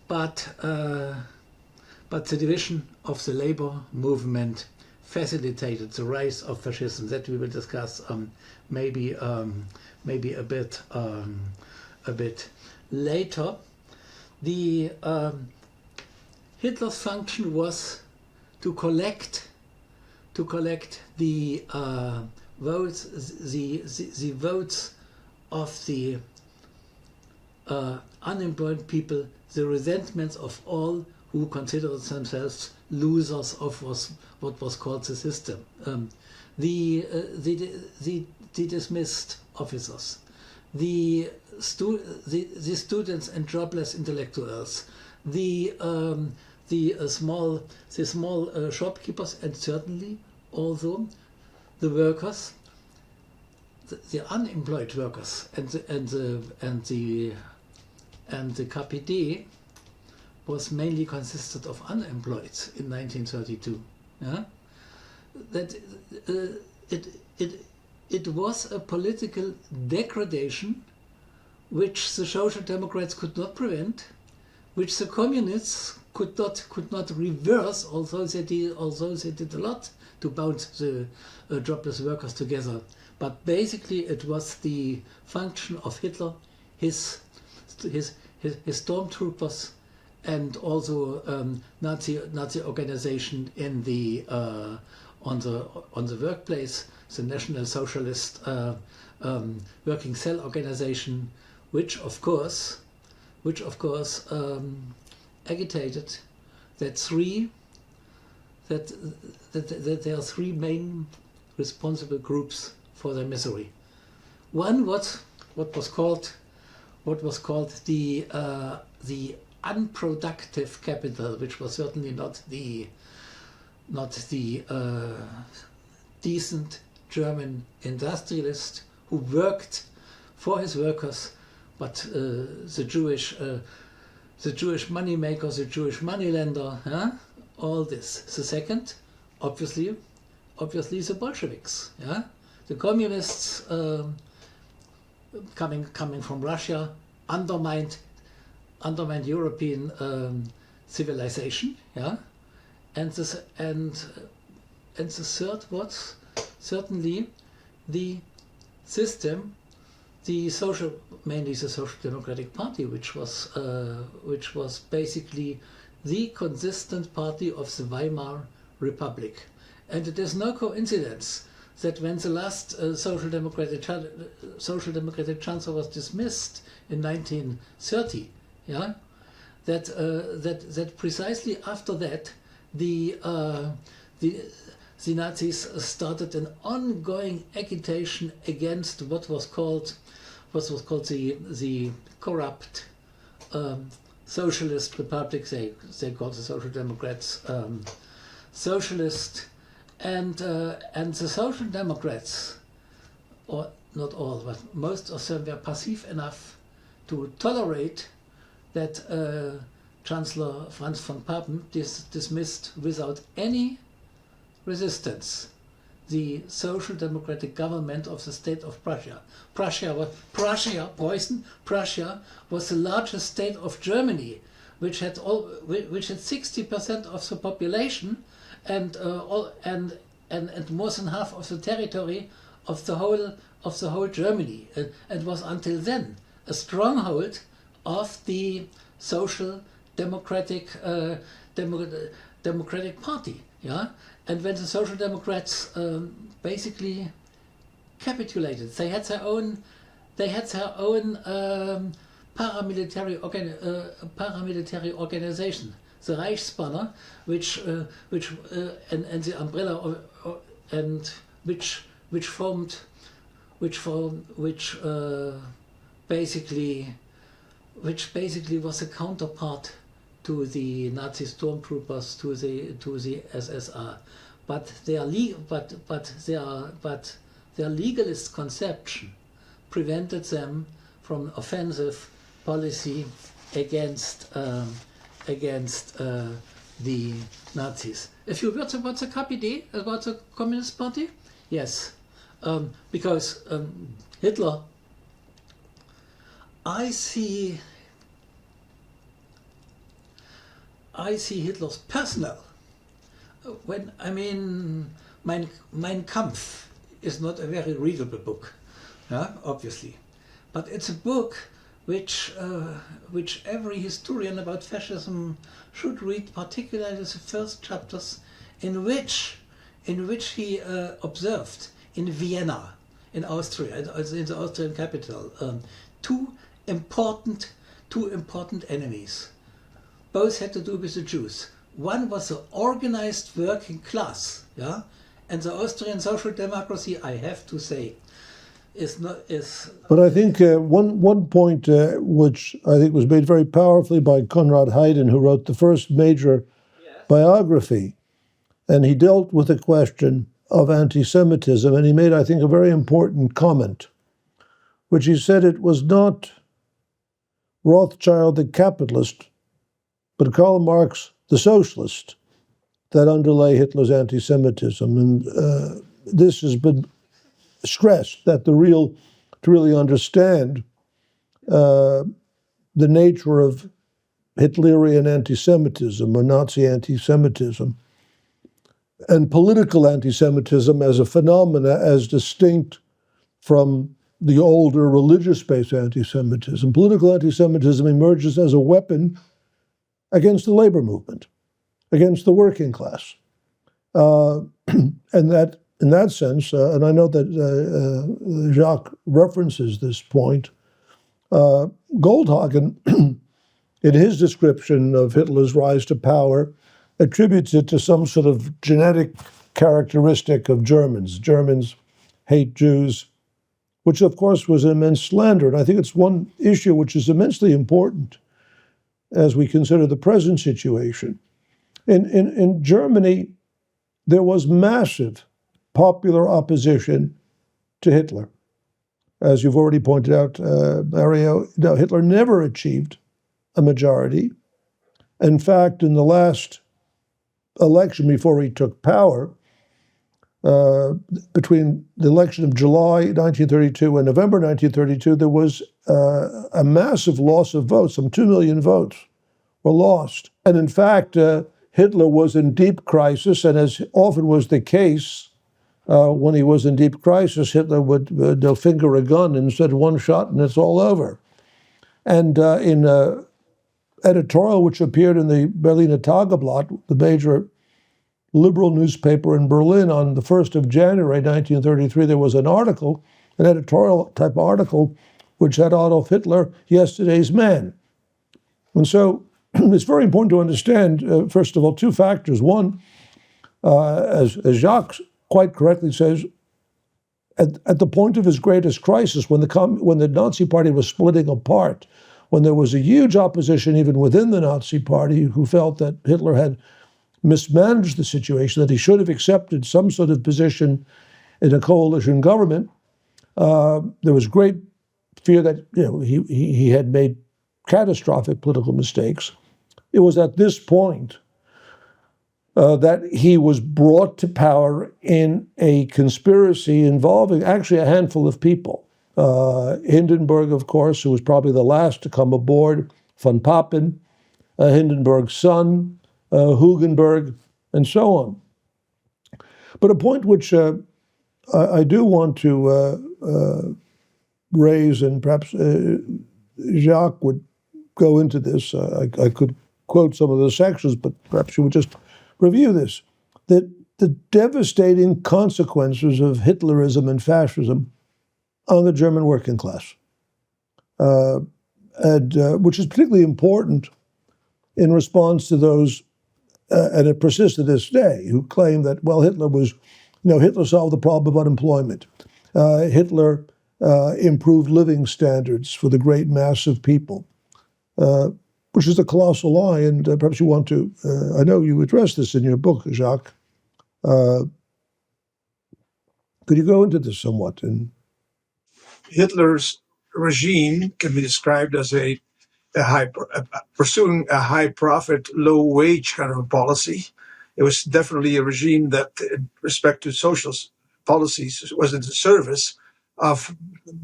but the division of the labor movement facilitated the rise of fascism. That we will discuss maybe a bit later. The Hitler's function was to collect the votes, the votes of the unemployed people, the resentments of all who considered themselves losers of what was called the system. The dismissed officers, the students and jobless intellectuals, the small shopkeepers, and certainly also the workers, the unemployed workers, and the KPD was mainly consisted of unemployed in 1932. That it was a political degradation which the Social Democrats could not prevent, which the Communists could not reverse, although they did a lot to bound the jobless workers together. But basically, it was the function of Hitler, his stormtroopers, and also Nazi organization in the on the workplace, the National Socialist Working Cell Organization, which of course agitated that there are three main responsible groups for their misery. One what was called the unproductive capital, which was certainly not the decent German industrialist who worked for his workers, but the Jewish money maker, the Jewish moneylender, all this. The second, obviously the Bolsheviks, the communists coming from Russia, undermined European civilization, and the third was certainly the system, mainly the Social Democratic Party, which was basically the consistent party of the Weimar Republic. And it is no coincidence that when the last Social Democratic Chancellor was dismissed in 1930, that precisely after that the Nazis started an ongoing agitation against what was called the corrupt Socialist Republic. They called the Social Democrats Socialist, and the Social Democrats, or not all, but most of them, were passive enough to tolerate that Chancellor Franz von Papen dismissed without any resistance the Social Democratic government of the state of Prussia. Prussia was the largest state of Germany, which had 60% of the population and more than half of the territory of the whole Germany, and was until then a stronghold of the Social Democratic Democratic Party. And when the Social Democrats basically capitulated, they had their own paramilitary organization, the Reichsbanner, which and the umbrella which basically was a counterpart to the Nazi stormtroopers, to the SSR, but their legalist conception prevented them from offensive policy against the Nazis. A few words about the KPD, about the Communist Party? Yes, because Hitler, I see Hitler's personal. Mein Kampf is not a very readable book, obviously, but it's a book which every historian about fascism should read, particularly the first chapters, in which he observed in Vienna, in Austria, in the Austrian capital, two important enemies. Both had to do with the Jews. One was the organized working class, and the Austrian social democracy, I have to say, is not.
But I think one point which I think was made very powerfully by Konrad Haydn, who wrote the first major biography, and he dealt with the question of anti-Semitism, and he made, I think, a very important comment, which he said it was not Rothschild the capitalist, but Karl Marx the socialist that underlay Hitler's anti-Semitism. And this has been stressed, that to really understand the nature of Hitlerian anti-Semitism or Nazi anti-Semitism and political anti-Semitism as a phenomena as distinct from the older religious-based anti-Semitism. Political anti-Semitism emerges as a weapon against the labor movement, against the working class. And that, in that sense, and I know that Jacques references this point, Goldhagen, in his description of Hitler's rise to power, attributes it to some sort of genetic characteristic of Germans. Germans hate Jews, which of course was immense slander. And I think it's one issue which is immensely important as we consider the present situation. In Germany, there was massive popular opposition to Hitler. As you've already pointed out, Mario, Hitler never achieved a majority. In fact, in the last election before he took power, between the election of July 1932 and November 1932, there was a massive loss of votes. Some 2 million votes were lost. And in fact, Hitler was in deep crisis, and as often was the case, when he was in deep crisis, Hitler would finger a gun and said one shot and it's all over. And in an editorial which appeared in the Berliner Tageblatt, the major liberal newspaper in Berlin, on the 1st of January 1933, there was an article, an editorial type article, which had Adolf Hitler, yesterday's man. And so it's very important to understand, first of all, two factors. One, as Jacques quite correctly says, at the point of his greatest crisis, when the Nazi Party was splitting apart, when there was a huge opposition even within the Nazi Party who felt that Hitler had mismanaged the situation, that he should have accepted some sort of position in a coalition government, there was great fear that he had made catastrophic political mistakes. It was at this point that he was brought to power in a conspiracy involving actually a handful of people. Hindenburg, of course, who was probably the last to come aboard, von Papen, Hindenburg's son, Hugenberg, and so on. But a point which I do want to raise, and perhaps Jacques would go into this. I could quote some of the sections, but perhaps you would just review this, that the devastating consequences of Hitlerism and fascism on the German working class, which is particularly important in response to those, and it persists to this day, who claim that, well, Hitler solved the problem of unemployment. Hitler improved living standards for the great mass of people, which is a colossal lie. And perhaps you want to, I know you addressed this in your book, Jacques. Could you go into this somewhat?
Hitler's regime can be described as pursuing a high profit, low wage kind of a policy. It was definitely a regime that, in respect to social policies, was in the service of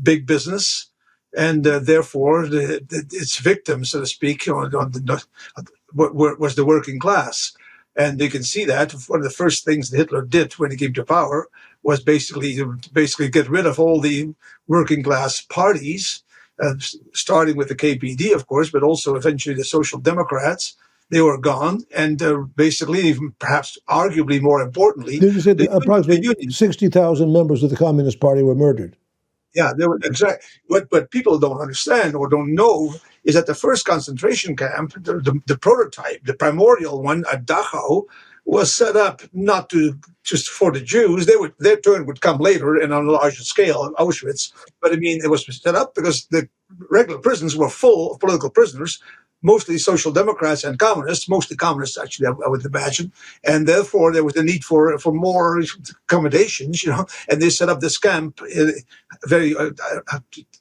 big business, and therefore its victims, so to speak, was the working class. And you can see that one of the first things that Hitler did when he came to power was basically get rid of all the working class parties, starting with the KPD, of course, but also eventually the Social Democrats. They were gone, and basically, even perhaps arguably more importantly,
did you say that approximately 60,000 members of the Communist Party were murdered?
Yeah, they were exactly. What people don't understand or don't know is that the first concentration camp, the prototype, the primordial one at Dachau, was set up not just for the Jews. Their turn would come later and on a larger scale in Auschwitz. But I mean, it was set up because the regular prisons were full of political prisoners, mostly social democrats and communists, mostly communists, actually, I would imagine. And therefore, there was the need for more accommodations, and they set up this camp very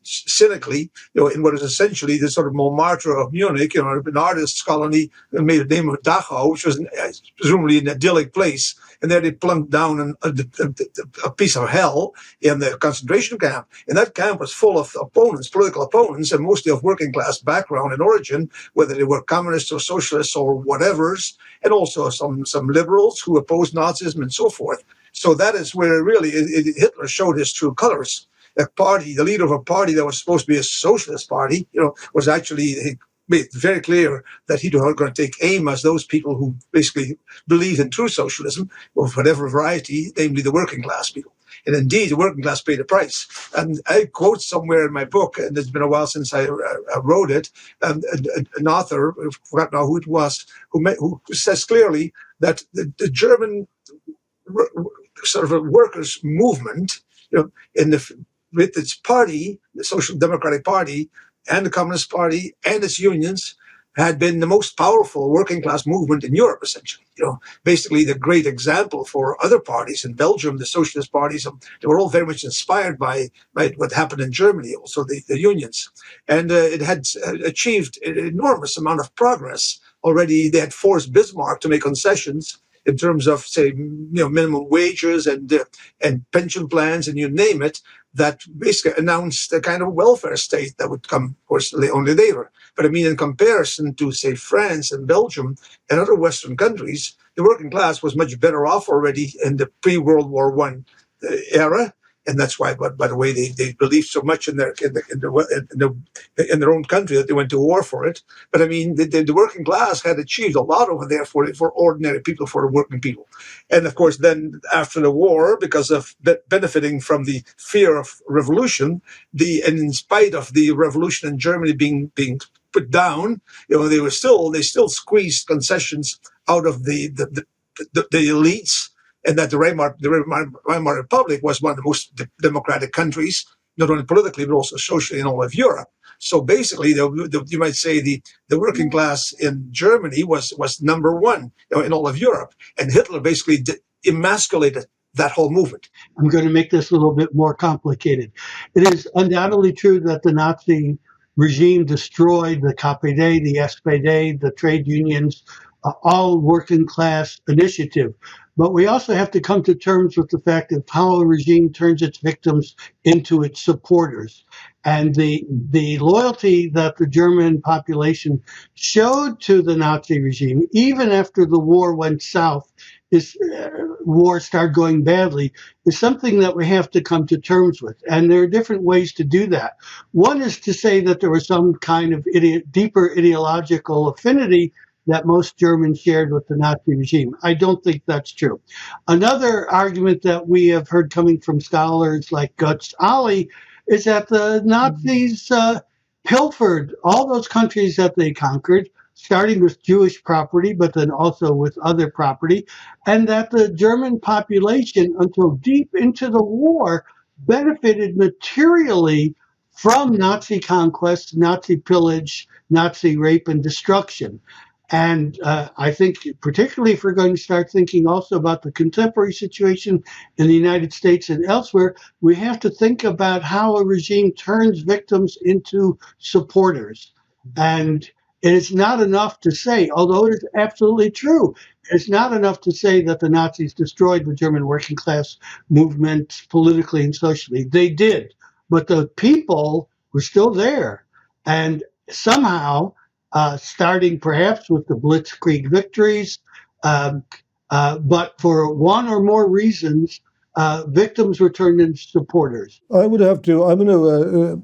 cynically, in what is essentially the sort of Montmartre of Munich, an artist's colony made the name of Dachau, which was presumably an idyllic place. And there they plunked down a piece of hell in the concentration camp. And that camp was full of opponents, political opponents, and mostly of working class background and origin, whether they were communists or socialists or whatevers, and also some liberals who opposed Nazism and so forth. So that is where really Hitler showed his true colors. A party, the leader of a party that was supposed to be a socialist party, was actually made it very clear that he was not going to take aim as those people who basically believed in true socialism of whatever variety, namely the working class people. And indeed, the working class paid a price. And I quote somewhere in my book, and it's been a while since I wrote it, an author, I forgot now who it was, who says clearly that the German sort of a workers' movement with its party, the Social Democratic Party, and the Communist Party, and its unions, had been the most powerful working class movement in Europe, essentially. Basically the great example for other parties in Belgium, the socialist parties. They were all very much inspired by what happened in Germany, also the unions, and it had achieved an enormous amount of progress already. They had forced Bismarck to make concessions in terms of, say, minimum wages and pension plans, and you name it, that basically announced a kind of welfare state that would come, of course, only later. But I mean, in comparison to, say, France and Belgium and other Western countries, the working class was much better off already in the pre-World War I era. And that's why, by the way, they believed so much in their own country that they went to war for it. But I mean, the working class had achieved a lot over there for ordinary people, for the working people. And of course, then after the war, because of benefiting from the fear of revolution, and in spite of the revolution in Germany being put down, they still squeezed concessions out of the elites. And that the Weimar Republic was one of the most democratic countries, not only politically, but also socially in all of Europe. So basically, you might say the working class in Germany was number one in all of Europe. And Hitler basically emasculated that whole movement.
I'm going to make this a little bit more complicated. It is undoubtedly true that the Nazi regime destroyed the KPD, the SPD, the trade unions, all working class initiative. But we also have to come to terms with the fact of how a regime turns its victims into its supporters. And the loyalty that the German population showed to the Nazi regime, even after the war went south, war started going badly, is something that we have to come to terms with. And there are different ways to do that. One is to say that there was some kind of deeper ideological affinity that most Germans shared with the Nazi regime. I don't think that's true. Another argument that we have heard coming from scholars like Götz Ali is that the Nazis pilfered all those countries that they conquered, starting with Jewish property, but then also with other property, and that the German population, until deep into the war, benefited materially from Nazi conquest, Nazi pillage, Nazi rape and destruction. And I think, particularly if we're going to start thinking also about the contemporary situation in the United States and elsewhere, we have to think about how a regime turns victims into supporters. And it is not enough to say, although it is absolutely true, it's not enough to say that the Nazis destroyed the German working class movement politically and socially. They did, but the people were still there. And somehow, starting perhaps with the Blitzkrieg victories, but for one or more reasons, victims were turned into supporters.
I'm going to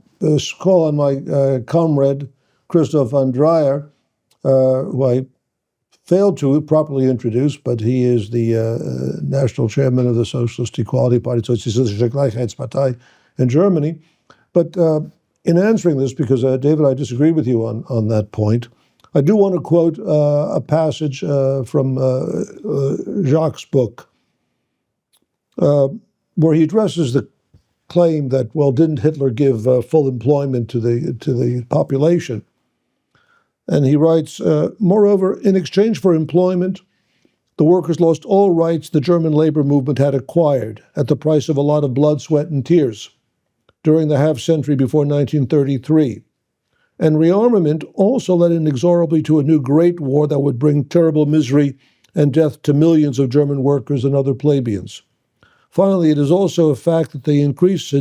call on my comrade, Christoph Vandreier, who I failed to properly introduce, but he is the national chairman of the Socialist Equality Party, Sozialistische Gleichheitspartei in Germany. But in answering this, because David, I disagree with you on that point, I do want to quote a passage from Jacques' book, where he addresses the claim that, well, didn't Hitler give full employment to the population? And he writes, moreover, in exchange for employment, the workers lost all rights the German labor movement had acquired at the price of a lot of blood, sweat, and tears during the half-century before 1933. And rearmament also led inexorably to a new great war that would bring terrible misery and death to millions of German workers and other plebeians. Finally, it is also a fact that the increase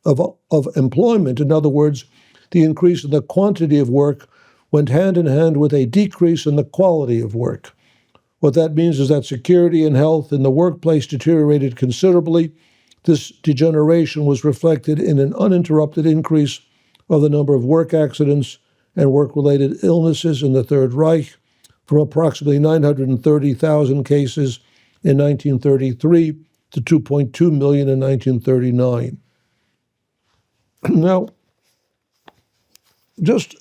of employment, in other words, the increase in the quantity of work, went hand in hand with a decrease in the quality of work. What that means is that security and health in the workplace deteriorated considerably. This degeneration was reflected in an uninterrupted increase of the number of work accidents and work-related illnesses in the Third Reich, from approximately 930,000 cases in 1933 to 2.2 million in 1939. Now, just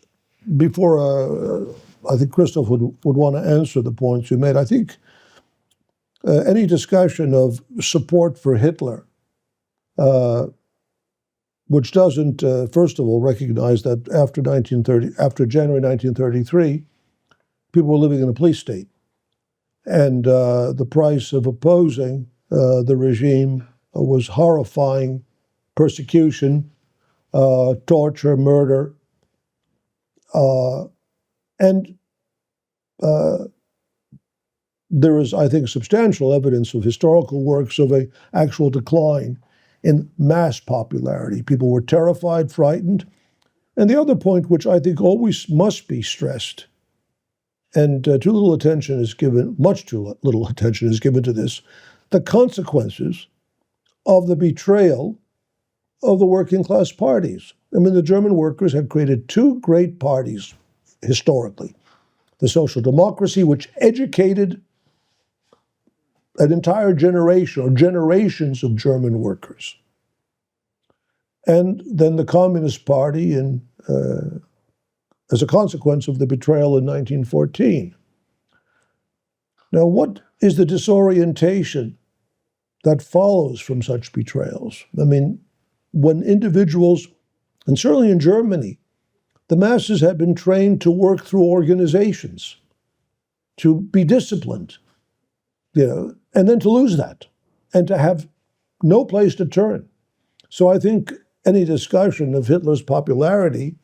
before I think Christoph would want to answer the points you made, I think any discussion of support for Hitler which doesn't, first of all, recognize that after January 1933, people were living in a police state. And the price of opposing the regime was horrifying persecution, torture, murder, and there is, I think, substantial evidence of historical works of an actual decline in mass popularity. People were terrified, frightened. And the other point, which I think always must be stressed, and much too little attention is given to this, the consequences of the betrayal of the working class parties. I mean, the German workers had created two great parties historically. The Social Democracy, which educated an entire generation or generations of German workers. And then the Communist Party as a consequence of the betrayal in 1914. Now, what is the disorientation that follows from such betrayals? I mean, when individuals, and certainly in Germany, the masses had been trained to work through organizations, to be disciplined, and then to lose that, and to have no place to turn. So I think any discussion of Hitler's popularity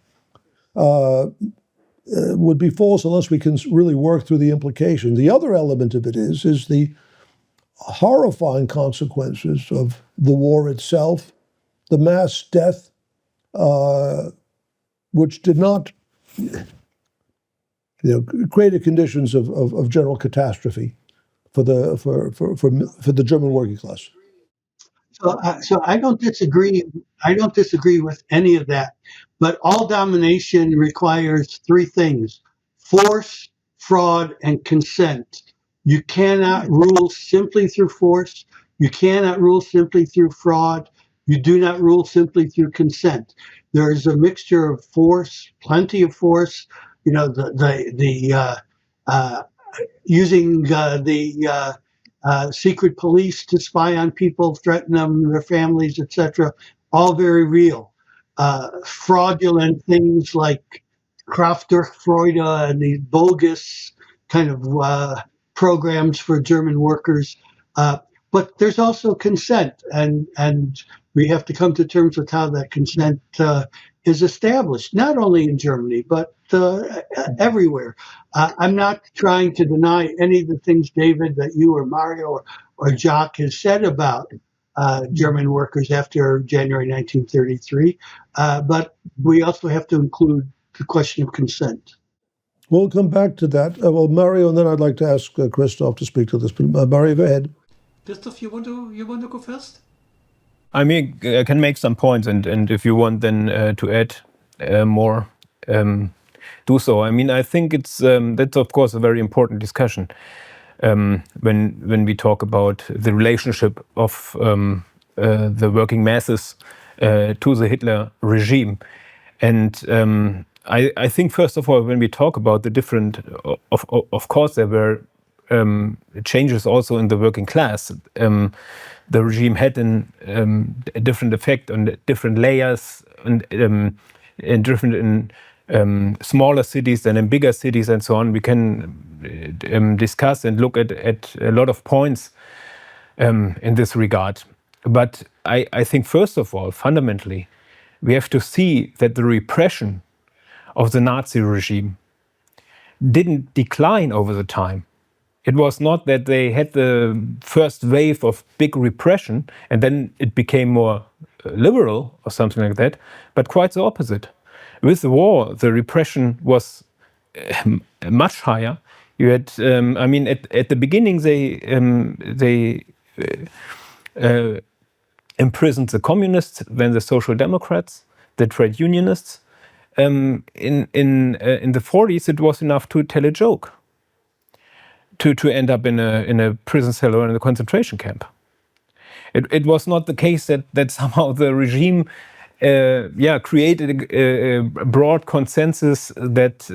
would be false unless we can really work through the implications. The other element of it is the horrifying consequences of the war itself, the mass death, which did not create conditions of general catastrophe for the German working class.
So I don't disagree. I don't disagree with any of that. But all domination requires three things: force, fraud, and consent. You cannot rule simply through force. You cannot rule simply through fraud. You do not rule simply through consent. There is a mixture of force, plenty of force. Using the secret police to spy on people, threaten them, their families, etc. All very real. Fraudulent things like Kraft durch Freude and these bogus kind of programs for German workers. But there's also consent, and we have to come to terms with how that consent is established, not only in Germany, but everywhere. I'm not trying to deny any of the things, David, that you or Mario or Jacques has said about German workers after January 1933, but we also have to include the question of consent.
We'll come back to that. Well, Mario, and then I'd like to ask Christoph to speak to this. But Mario, go ahead.
Christoph, you want to go first?
I mean, I can make some points, and if you want then to add more, do so. I mean, I think it's that's of course a very important discussion when we talk about the relationship of the working masses to the Hitler regime, and I think first of all, when we talk about the different, of course there were changes also in the working class. The regime had a different effect on different layers and different in smaller cities than in bigger cities and so on. We can discuss and look at a lot of points in this regard. But I think first of all, fundamentally, we have to see that the repression of the Nazi regime didn't decline over the time. It was not that they had the first wave of big repression and then it became more liberal or something like that, but quite the opposite. With the war, the repression was much higher. You had, I mean, at the beginning they imprisoned the communists, then the social democrats, the trade unionists. In the 40s, it was enough to tell a joke to end up in a prison cell or in a concentration camp. It was not the case that somehow the regime created a broad consensus that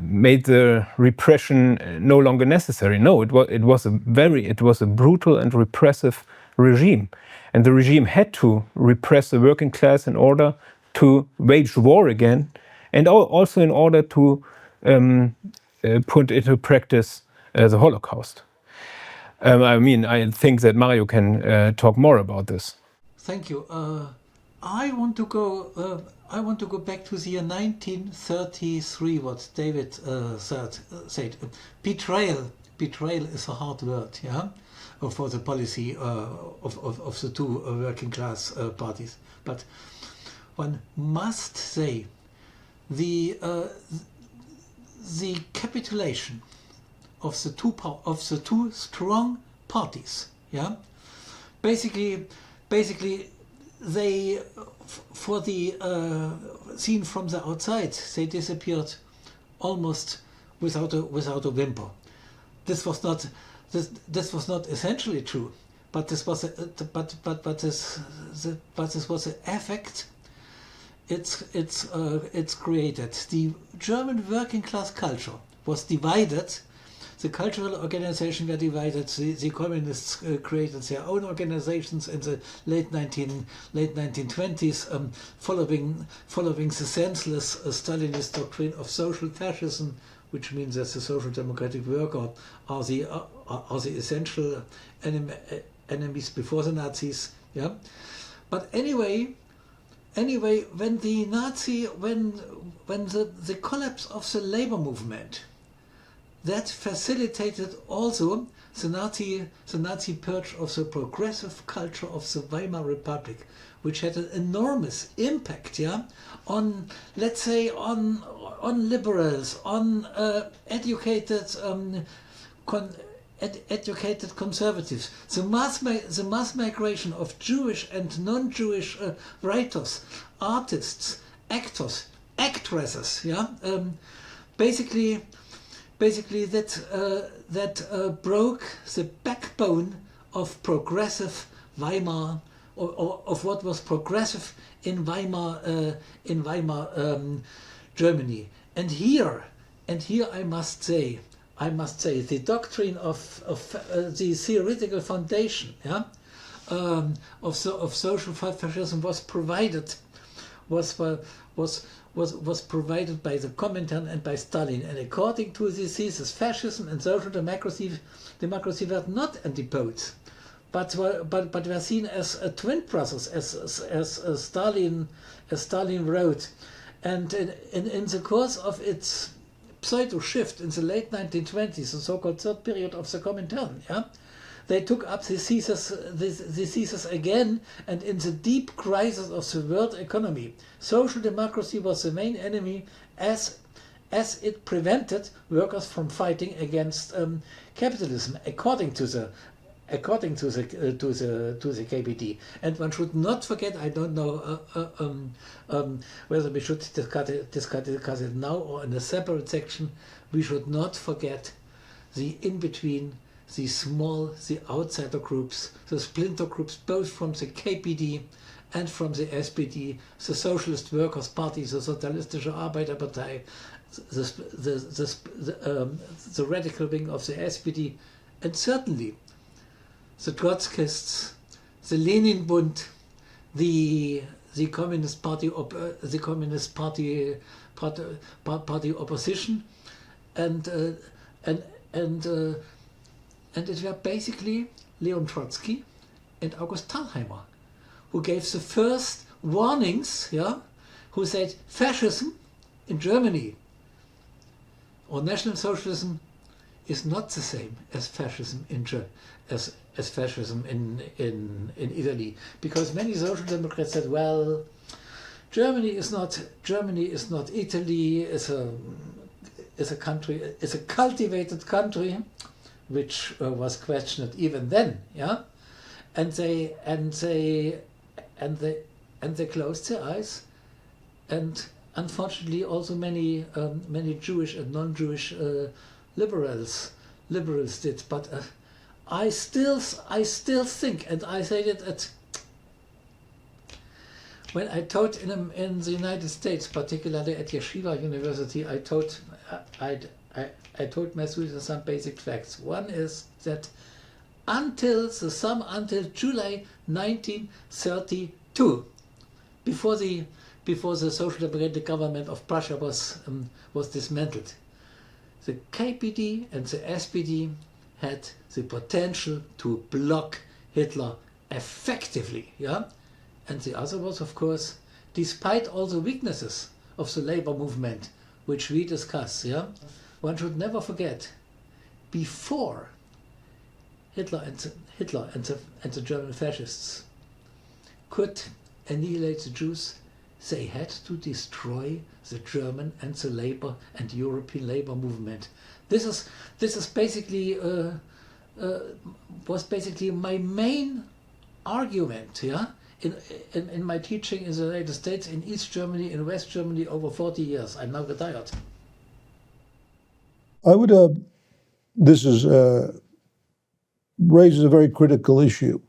made the repression no longer necessary. No, it was a brutal and repressive regime, and the regime had to repress the working class in order to wage war again, and also in order to put into practice the Holocaust. I think that Mario can talk more about this.
Thank you. I want to go. I want to go back to the year 1933. What David said. Betrayal. Betrayal is a hard word, yeah, for the policy of the two working class parties. But one must say the capitulation of the two strong parties, yeah, basically they, for the seen from the outside, they disappeared almost without a whimper. This was not essentially true, but this was this was an effect. It's created. The German working class culture was divided. The cultural organizations were divided. The communists created their own organizations in the late 1920s, following the senseless Stalinist doctrine of social fascism, which means that the social democratic worker are the essential enemies before the Nazis. Yeah, but anyway, when the the collapse of the labor movement, that facilitated also the Nazi purge of the progressive culture of the Weimar Republic, which had an enormous impact, yeah, on, let's say, on liberals, on educated conservatives. The mass migration of Jewish and non-Jewish writers, artists, actors, actresses, yeah, basically that broke the backbone of progressive Weimar, or of what was progressive in Weimar Germany. And here I must say the doctrine of the theoretical foundation, yeah, of social fascism was provided by the Comintern and by Stalin. And according to this thesis, fascism and social democracy were not antipodes, but were seen as twin brothers, as Stalin wrote. And in the course of its pseudo shift in the late 1920s, the so-called third period of the Comintern, yeah, they took up the thesis again, and in the deep crisis of the world economy, social democracy was the main enemy, as it prevented workers from fighting against capitalism, according to the KPD. And one should not forget, I don't know whether we should discuss it now or in a separate section, we should not forget the in-between, the outsider groups, the splinter groups, both from the KPD and from the SPD, the Socialist Workers' Party, the Sozialistische Arbeiterpartei, the radical wing of the SPD, and certainly the Trotskyists, the Lenin Bund, the Communist Party, party opposition, and it were basically Leon Trotsky and August Thalheimer who gave the first warnings, yeah, who said fascism in Germany or National Socialism is not the same as fascism as fascism in Italy, because many social democrats said, well, Germany is not Italy, is a country, is a cultivated country, which was questioned even then, yeah, and they closed their eyes, and unfortunately also many Jewish and non-Jewish liberals did. But I still think, and I say that When I taught in the United States, particularly at Yeshiva University, I taught my students some basic facts. One is that until July 1932, before the Social Democratic government of Prussia was dismantled, the KPD and the SPD had the potential to block Hitler effectively, yeah. And the other was, of course, despite all the weaknesses of the labor movement, which we discuss, yeah, one should never forget, before Hitler and the German fascists could annihilate the Jews, they had to destroy the German and the labor and European labor movement. This is basically was basically my main argument, yeah. In my teaching in the United States, in East Germany, in West Germany, over 40 years. I'm now retired.
I would, this is raises a very critical issue.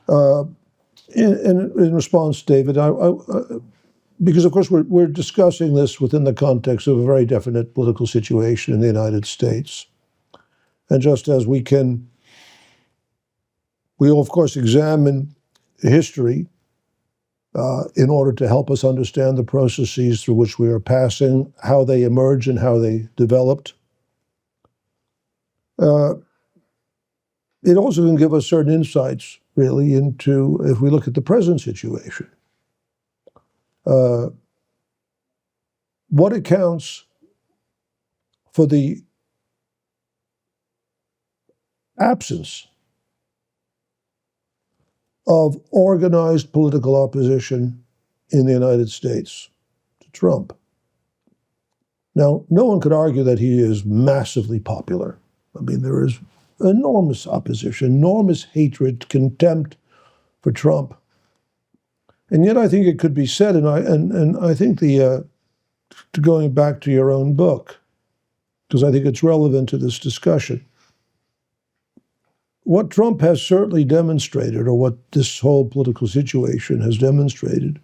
In response, David, because of course we're discussing this within the context of a very definite political situation in the United States. And just as we all of course examine history in order to help us understand the processes through which we are passing, how they emerged and how they developed. It also can give us certain insights, really, into, if we look at the present situation, what accounts for the absence of organized political opposition in the United States to Trump. Now, no one could argue that he is massively popular. I mean, there is enormous opposition, enormous hatred, contempt for Trump. And yet I think it could be said, and I think going back to your own book, because I think it's relevant to this discussion, what Trump has certainly demonstrated, or what this whole political situation has demonstrated,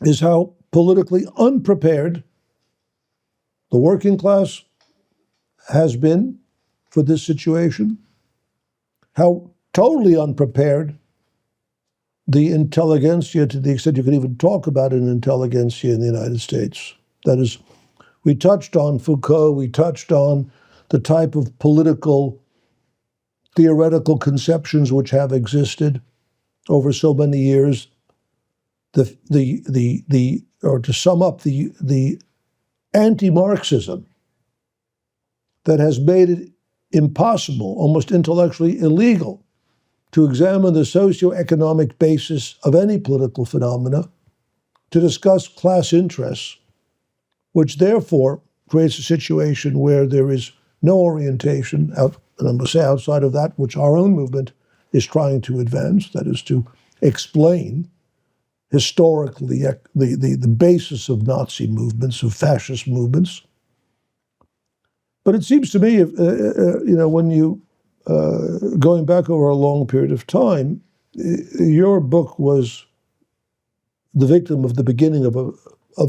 is how politically unprepared the working class has been for this situation, how totally unprepared the intelligentsia, to the extent you could even talk about an intelligentsia in the United States. That is, we touched on Foucault, we touched on the type of political theoretical conceptions which have existed over so many years. Or to sum up, the anti-Marxism that has made it impossible, almost intellectually illegal, to examine the socioeconomic basis of any political phenomena, to discuss class interests, which therefore creates a situation where there is no orientation out, and I'm going to say outside of that which our own movement is trying to advance, that is to explain historically the basis of Nazi movements, of fascist movements. But it seems to me, when you, going back over a long period of time, your book was the victim of the beginning of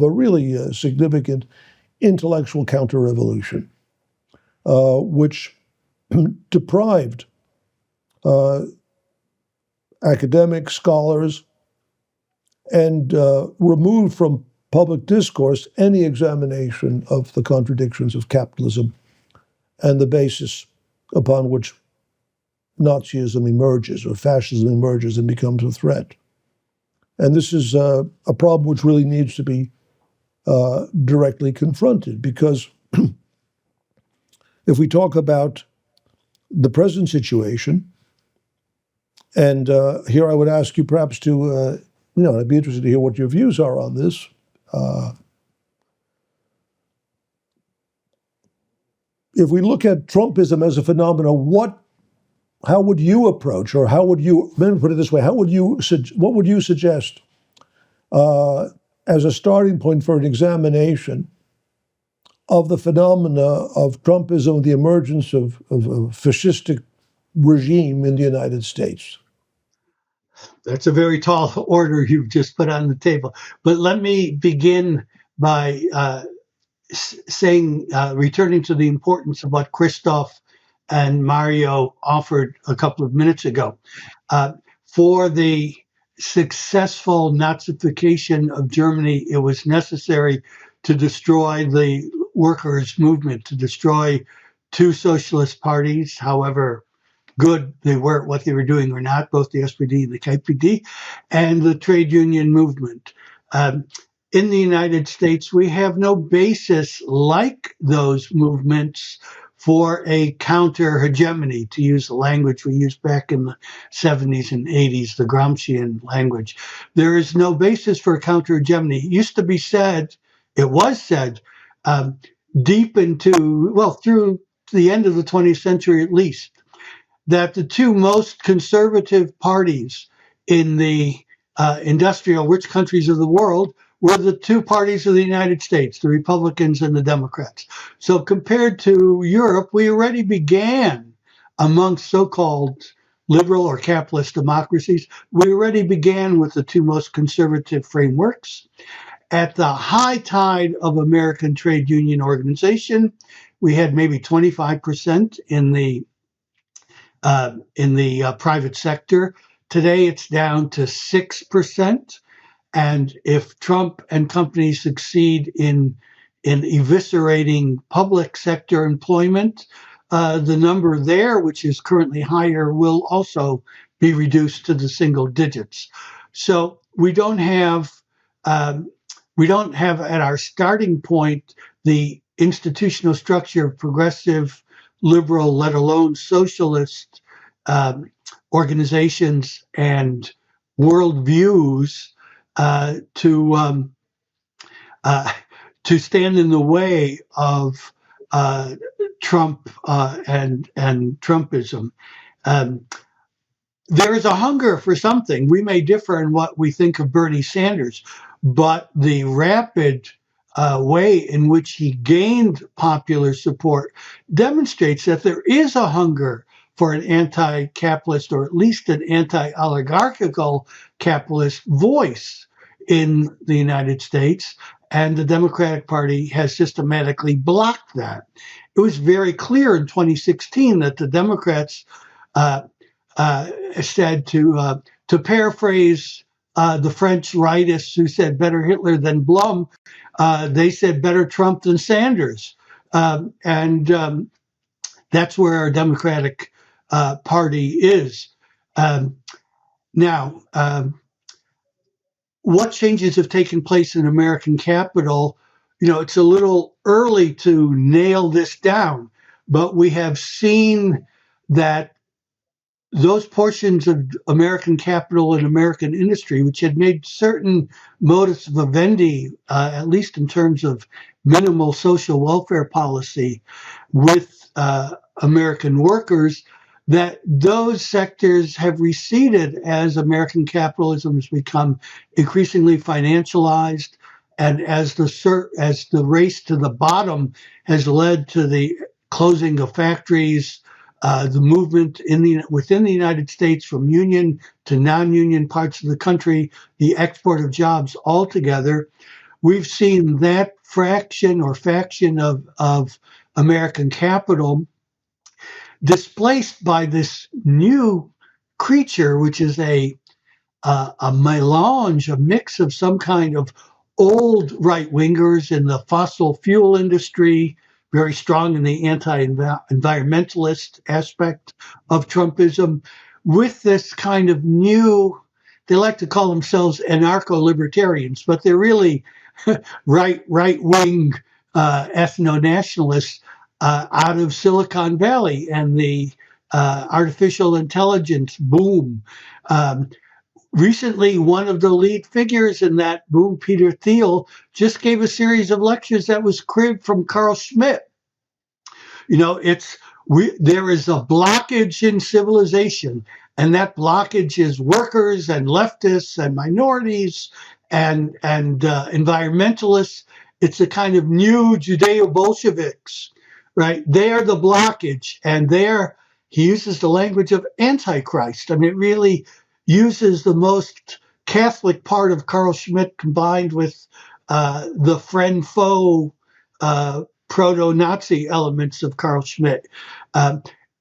a really significant intellectual counter-revolution, which deprived academics, scholars, and removed from public discourse any examination of the contradictions of capitalism and the basis upon which Nazism emerges or fascism emerges and becomes a threat. And this is a problem which really needs to be directly confronted, because if we talk about the present situation, and here I would ask you perhaps to, I'd be interested to hear what your views are on this. If we look at Trumpism as a phenomenon, how would you approach, or how would you, let me put it this way, what would you suggest as a starting point for an examination of the phenomena of Trumpism, the emergence of a fascistic regime in the United States?
That's a very tall order you've just put on the table. But let me begin by saying, returning to the importance of what Christoph and Mario offered a couple of minutes ago. For the successful Nazification of Germany, it was necessary to destroy the workers' movement, to destroy two socialist parties, however good they were at what they were doing or not, both the SPD and the KPD, and the trade union movement. In the United States, we have no basis like those movements for a counter hegemony, to use the language we used back in the 70s and 80s, the Gramscian language. There is no basis for a counter hegemony. It used to be said, it was said, deep into, well, through the end of the 20th century at least, that the two most conservative parties in the industrial rich countries of the world were the two parties of the United States, the Republicans and the Democrats. So compared to Europe, we already began amongst so-called liberal or capitalist democracies, we already began with the two most conservative frameworks. At the high tide of American trade union organization, we had maybe 25% in the private sector. Today, it's down to 6%. And if Trump and company succeed in eviscerating public sector employment, the number there, which is currently higher, will also be reduced to the single digits. So we don't have at our starting point the institutional structure of progressive, liberal, let alone socialist organizations and worldviews to stand in the way of Trump and Trumpism. There is a hunger for something. We may differ in what we think of Bernie Sanders, but the rapid way in which he gained popular support demonstrates that there is a hunger for an anti-capitalist or at least an anti-oligarchical capitalist voice in the United States, and the Democratic Party has systematically blocked that. It was very clear in 2016 that the Democrats said, to paraphrase the French rightists who said better Hitler than Blum, they said better Trump than Sanders. And that's where our Democratic Party is. Now, what changes have taken place in American capital? You know, it's a little early to nail this down, but we have seen that those portions of American capital and American industry, which had made certain modus vivendi, at least in terms of minimal social welfare policy with American workers, that those sectors have receded as American capitalism has become increasingly financialized, and as the race to the bottom has led to the closing of factories, the movement within the United States from union to non-union parts of the country, the export of jobs altogether, we've seen that fraction or faction of American capital displaced by this new creature, which is a melange, a mix of some kind of old right-wingers in the fossil fuel industry, very strong in the anti-environmentalist aspect of Trumpism, with this kind of new, they like to call themselves anarcho-libertarians, but they're really right-wing ethno-nationalists out of Silicon Valley and the artificial intelligence boom. Recently, one of the lead figures in that boom, Peter Thiel, just gave a series of lectures that was cribbed from Carl Schmitt. You know, there is a blockage in civilization, and that blockage is workers and leftists and minorities and environmentalists. It's a kind of new Judeo-Bolsheviks, right? They are the blockage, and he uses the language of Antichrist. I mean, it really uses the most Catholic part of Carl Schmitt combined with the friend-foe proto-Nazi elements of Carl Schmitt.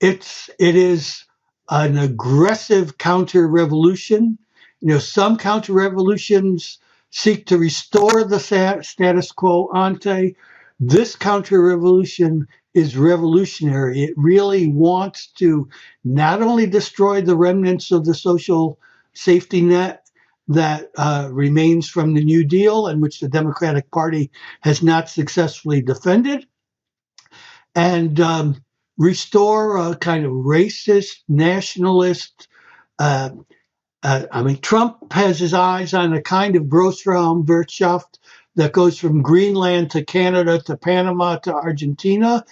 It is an aggressive counter-revolution. Some counter-revolutions seek to restore the status quo ante. This counter-revolution is revolutionary. It really wants to not only destroy the remnants of the social safety net that remains from the New Deal and which the Democratic Party has not successfully defended, and restore a kind of racist, nationalist. Trump has his eyes on a kind of Grossraumwirtschaft that goes from Greenland to Canada to Panama to Argentina.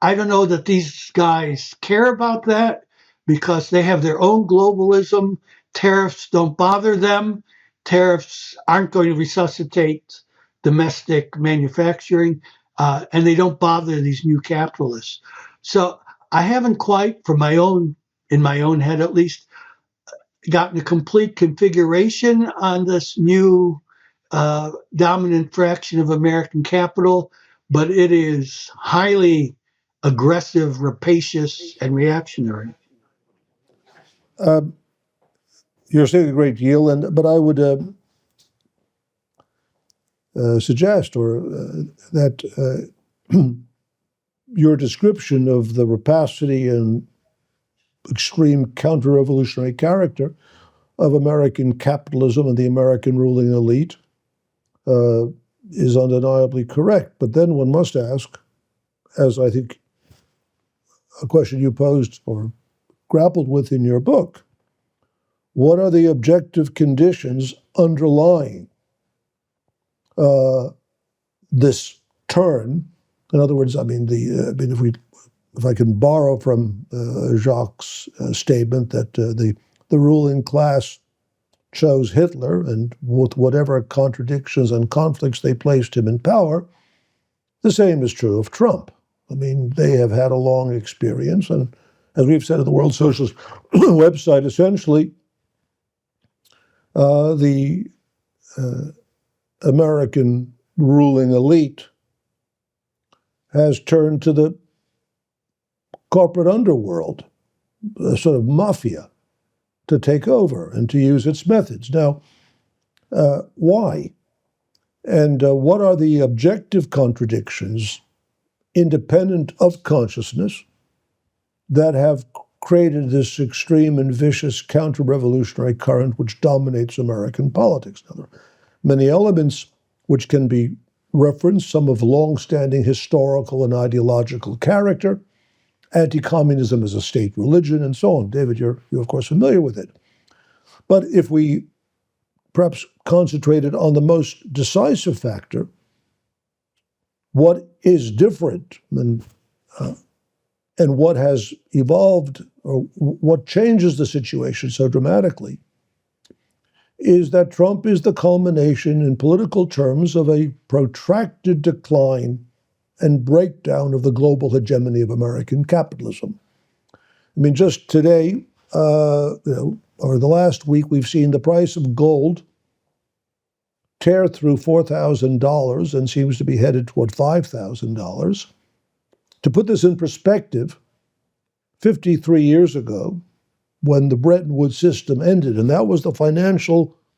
I don't know that these guys care about that because they have their own globalism. Tariffs don't bother them. Tariffs aren't going to resuscitate domestic manufacturing, and they don't bother these new capitalists. So I haven't quite, in my own head at least, gotten a complete configuration on this new dominant fraction of American capital, but it is highly aggressive, rapacious, and reactionary.
You're saying a great deal, but I would suggest that your description of the rapacity and extreme counter-revolutionary character of American capitalism and the American ruling elite is undeniably correct. But then one must ask, as I think a question you posed or grappled with in your book, what are the objective conditions underlying this turn? In other words, if I can borrow from Jacques' statement that the ruling class chose Hitler, and with whatever contradictions and conflicts they placed him in power, the same is true of Trump. They have had a long experience, and as we've said at the World Socialist website, essentially, the American ruling elite has turned to the corporate underworld, a sort of mafia, to take over and to use its methods. Now, why? And what are the objective contradictions, independent of consciousness, that have created this extreme and vicious counter-revolutionary current which dominates American politics? Now, there are many elements which can be referenced, some of long-standing historical and ideological character, anti-communism as a state religion, and so on. David, you're of course familiar with it. But if we perhaps concentrated on the most decisive factor, what is different and what has evolved, or what changes the situation so dramatically, is that Trump is the culmination in political terms of a protracted decline and breakdown of the global hegemony of American capitalism. Just today, or the last week, we've seen the price of gold tear through $4,000 and seems to be headed toward $5,000. To put this in perspective, 53 years ago, when the Bretton Woods system ended, and that was the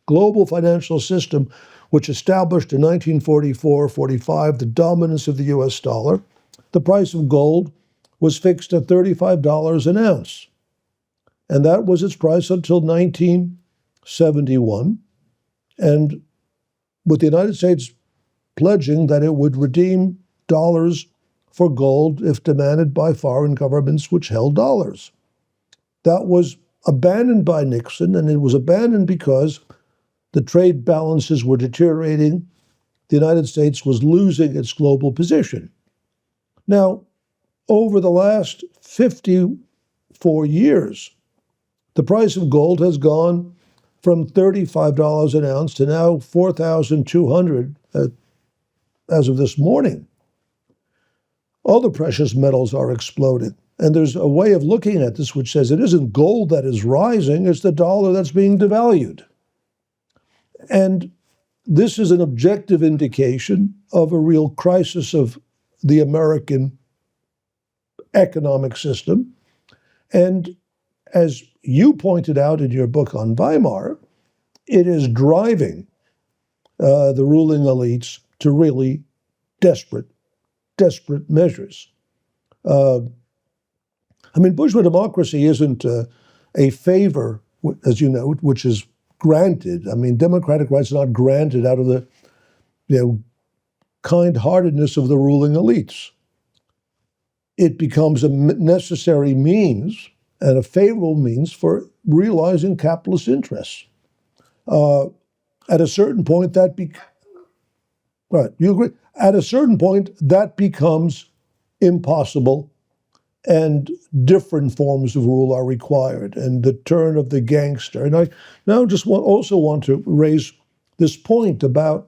global financial system which established in 1944-45 the dominance of the US dollar, the price of gold was fixed at $35 an ounce. And that was its price until 1971. And with the United States pledging that it would redeem dollars for gold if demanded by foreign governments which held dollars. That was abandoned by Nixon, and it was abandoned because the trade balances were deteriorating. The United States was losing its global position. Now, over the last 54 years, the price of gold has gone from $35 an ounce to now $4,200 as of this morning. All the precious metals are exploding. And there's a way of looking at this which says it isn't gold that is rising, it's the dollar that's being devalued. And this is an objective indication of a real crisis of the American economic system. And as you pointed out in your book on Weimar, it is driving the ruling elites to really desperate measures. I mean, bourgeois democracy isn't a favor, as you know, which is granted. I mean, democratic rights are not granted out of the, kind-heartedness of the ruling elites. It becomes a necessary means and a favorable means for realizing capitalist interests. At a certain point, right? You agree? At a certain point, that becomes impossible, and different forms of rule are required, and the turn of the gangster. And I now just also want to raise this point about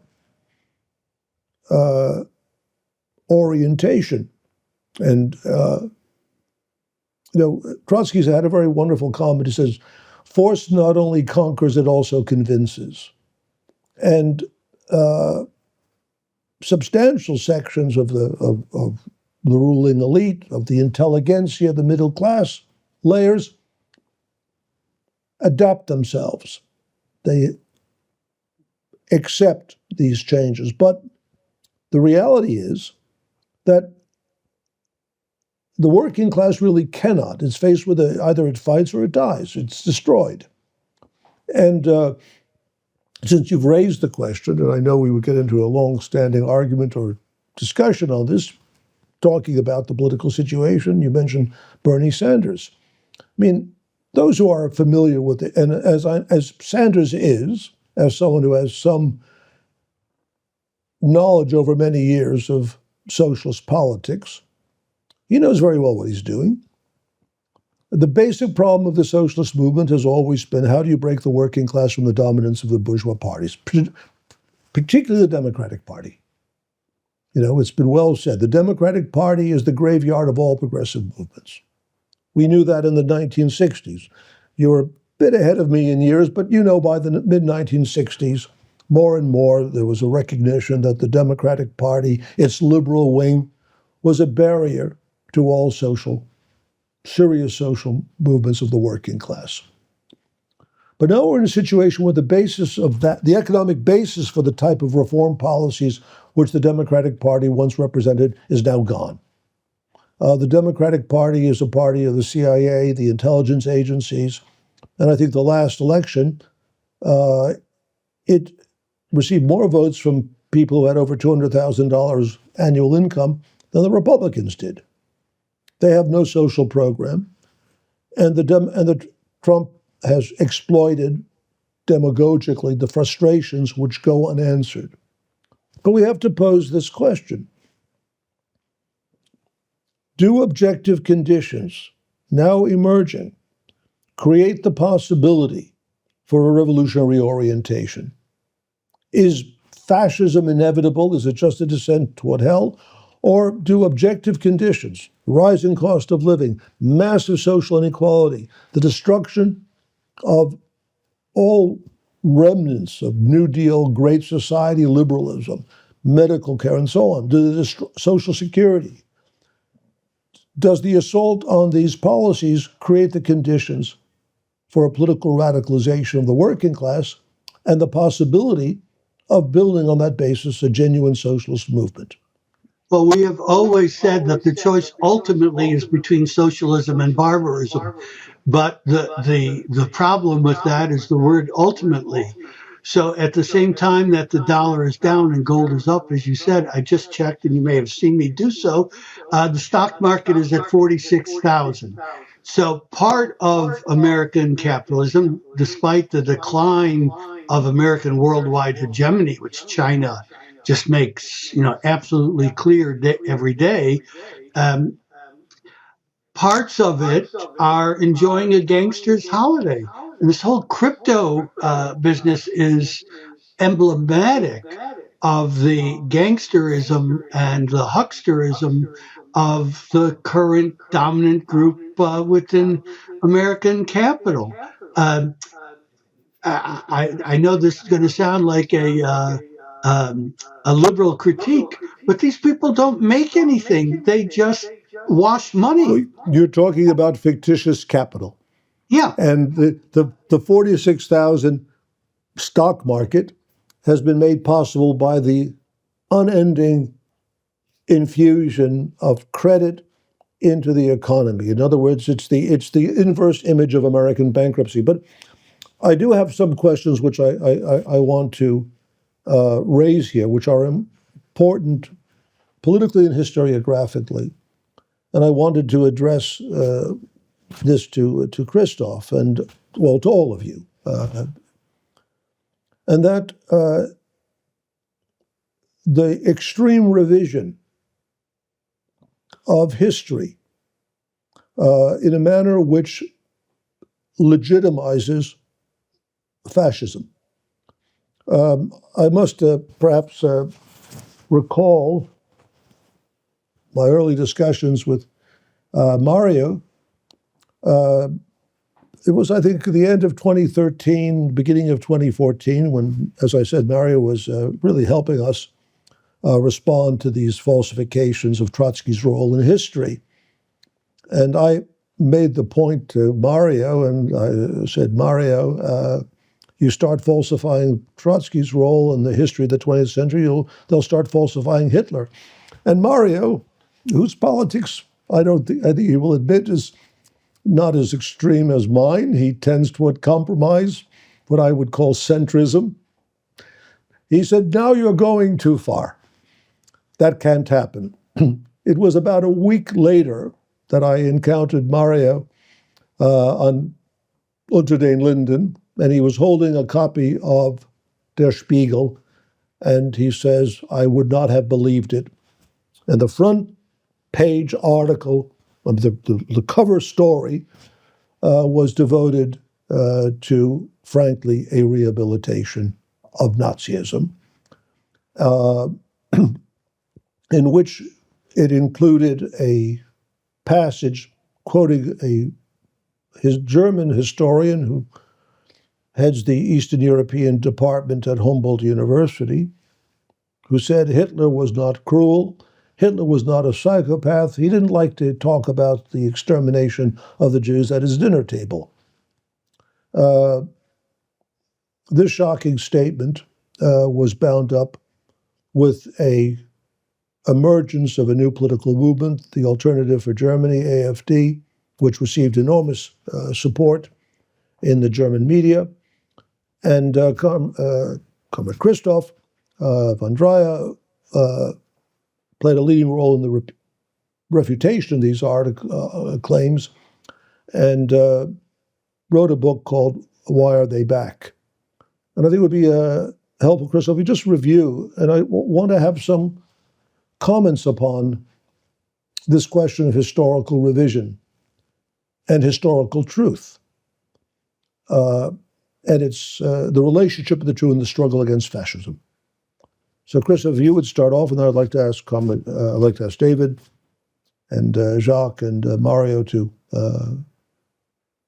orientation. And, Trotsky's had a very wonderful comment. He says, force not only conquers, it also convinces. And substantial sections of the ruling elite, of the intelligentsia, the middle class layers, adapt themselves. They accept these changes. But the reality is that the working class really cannot. It's faced with either it fights or it dies. It's destroyed. And since you've raised the question, and I know we would get into a long-standing argument or discussion on this, talking about the political situation, you mentioned Bernie Sanders. I mean, those who are familiar with it, and as Sanders is, as someone who has some knowledge over many years of socialist politics, he knows very well what he's doing. The basic problem of the socialist movement has always been, how do you break the working class from the dominance of the bourgeois parties, particularly the Democratic Party? It's been well said. The Democratic Party is the graveyard of all progressive movements. We knew that in the 1960s. You were a bit ahead of me in years, but by the mid-1960s, more and more there was a recognition that the Democratic Party, its liberal wing, was a barrier to all serious social movements of the working class. But now we're in a situation where the basis of that, the economic basis for the type of reform policies which the Democratic Party once represented, is now gone. The Democratic Party is a party of the CIA, the intelligence agencies, and I think the last election, it received more votes from people who had over $200,000 annual income than the Republicans did. They have no social program, and the Trump has exploited demagogically the frustrations which go unanswered. But we have to pose this question. Do objective conditions, now emerging, create the possibility for a revolutionary orientation? Is fascism inevitable? Is it just a descent toward hell? Or do objective conditions, rising cost of living, massive social inequality, the destruction of all remnants of New Deal, Great Society liberalism, medical care, and so on, social security, does the assault on these policies create the conditions for a political radicalization of the working class and the possibility of building on that basis a genuine socialist movement?
Well, we have always said that the choice ultimately is between socialism and barbarism. But the problem with that is the word ultimately. So at the same time that the dollar is down and gold is up, as you said, I just checked, and you may have seen me do so, the stock market is at 46,000. So part of American capitalism, despite the decline of American worldwide hegemony, which China just makes absolutely clear every day, parts of it are enjoying a gangster's holiday. And this whole crypto business is emblematic of the gangsterism and the hucksterism of the current dominant group within American capital. I know this is going to sound like a liberal critique, but these people don't make anything. They just wash money.
Well, you're talking about fictitious capital.
Yeah.
And the 46,000 stock market has been made possible by the unending infusion of credit into the economy. In other words, it's the inverse image of American bankruptcy. But I do have some questions which I want to raise here, which are important politically and historiographically. And I wanted to address this to Christoph and, well, to all of you. And that the extreme revision of history in a manner which legitimizes fascism. I must perhaps recall my early discussions with Mario. It was, I think, the end of 2013, beginning of 2014, when, as I said, Mario was really helping us respond to these falsifications of Trotsky's role in history. And I made the point to Mario, and I said, Mario, you start falsifying Trotsky's role in the history of the 20th century, they'll start falsifying Hitler. And Mario, whose politics I think he will admit is not as extreme as mine, he tends toward compromise, what I would call centrism. He said, now you're going too far. That can't happen. It was about a week later that I encountered Mario on Unter den Linden, and he was holding a copy of Der Spiegel, and he says, I would not have believed it. And the front page article, the cover story, was devoted to, frankly, a rehabilitation of Nazism, in which it included a passage quoting his German historian who heads the Eastern European department at Humboldt University, who said Hitler was not cruel, Hitler was not a psychopath, he didn't like to talk about the extermination of the Jews at his dinner table. This shocking statement was bound up with a emergence of a new political movement, the Alternative for Germany, AfD, which received enormous support in the German media. And Comrade Christoph Vandreier played a leading role in the refutation of these claims and wrote a book called Why Are They Back? And I think it would be helpful, Christoph, if you just review, and I want to have some comments upon this question of historical revision and historical truth, and it's the relationship of the two in the struggle against fascism. So, Christoph, if you would start off, and then I'd like to ask David and Jacques and Mario to,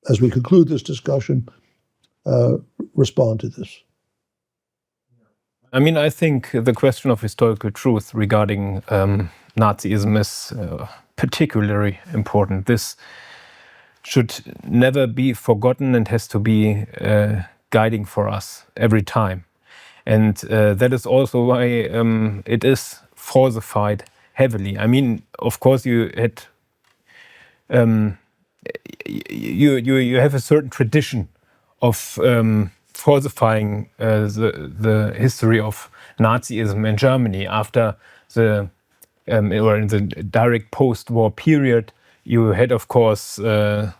as we conclude this discussion, respond to this.
I mean, I think the question of historical truth regarding Nazism is particularly important. This should never be forgotten and has to be guiding for us every time. And that is also why it is falsified heavily. I mean, of course, you had you have a certain tradition of falsifying the history of Nazism in Germany after the or in the direct post-war period. You had, of course, the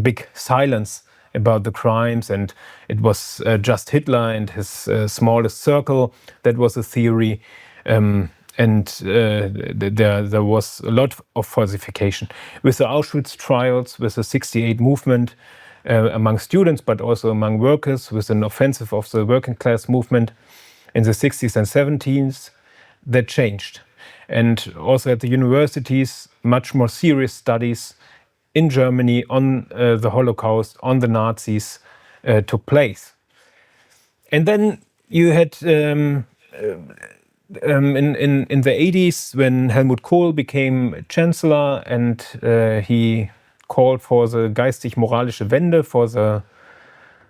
big silence about the crimes, and it was just Hitler and his smallest circle. That was a theory, and there was a lot of falsification. With the Auschwitz trials, with the '68 movement among students, but also among workers, with an offensive of the working class movement, in the 60s and 70s, that changed. And also at the universities, much more serious studies in Germany on the Holocaust, on the Nazis, took place. And then you had in the 80s, when Helmut Kohl became Chancellor, and he called for the geistig-moralische Wende, for the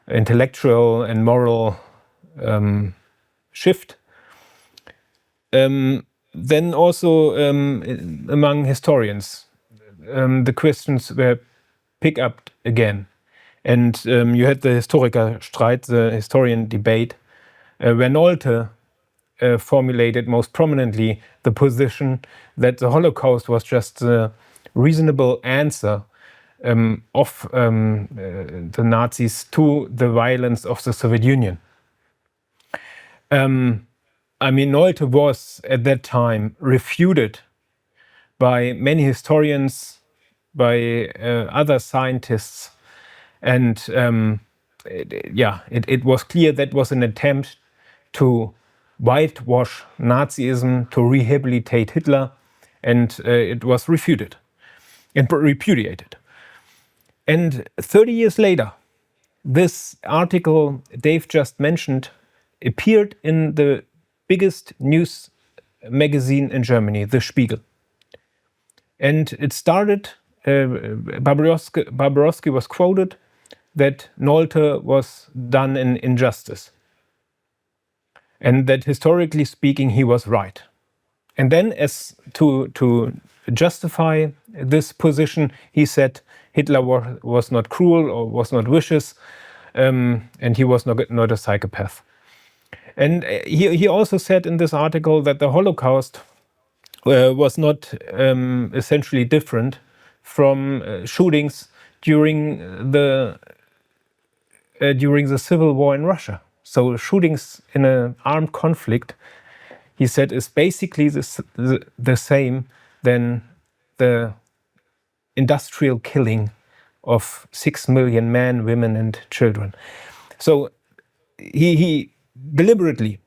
intellectual and moral shift. Then also among historians, the questions were picked up again. And you had the Historikerstreit, the historian debate, where Nolte formulated most prominently the position that the Holocaust was just a reasonable answer of the Nazis to the violence of the Soviet Union. I mean, Nolte was at that time refuted by many historians, by other scientists, and it was clear that was an attempt to whitewash Nazism, to rehabilitate Hitler, and it was refuted and repudiated. And 30 years later, this article Dave just mentioned appeared in the biggest news magazine in Germany, The Spiegel. And it started, Barbarowski was quoted that Nolte was done an injustice, and that historically speaking he was right. And then, as to justify this position, he said Hitler was not cruel or was not vicious, and he was not a psychopath. And he also said in this article that the Holocaust was not essentially different from shootings during the civil war in Russia. So shootings in an armed conflict, he said, is basically the same than the industrial killing of 6 million men, women, and children. So he deliberately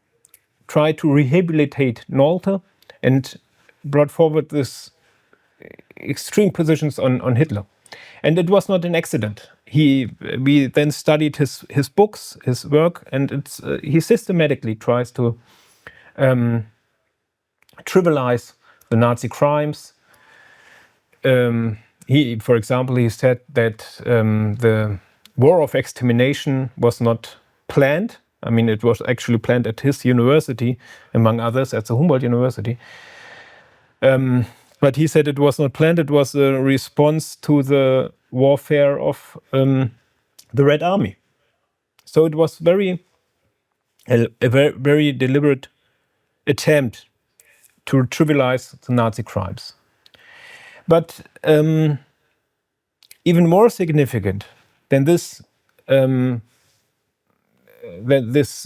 tried to rehabilitate Nolte and brought forward this extreme positions on Hitler. And it was not an accident. We then studied his books, his work, and he systematically tries to trivialize the Nazi crimes. For example, he said that the war of extermination was not planned. I mean, it was actually planned at his university, among others, at the Humboldt University. But he said it was not planned. It was a response to the warfare of the Red Army. So it was a very deliberate attempt to trivialize the Nazi crimes. But even more significant than this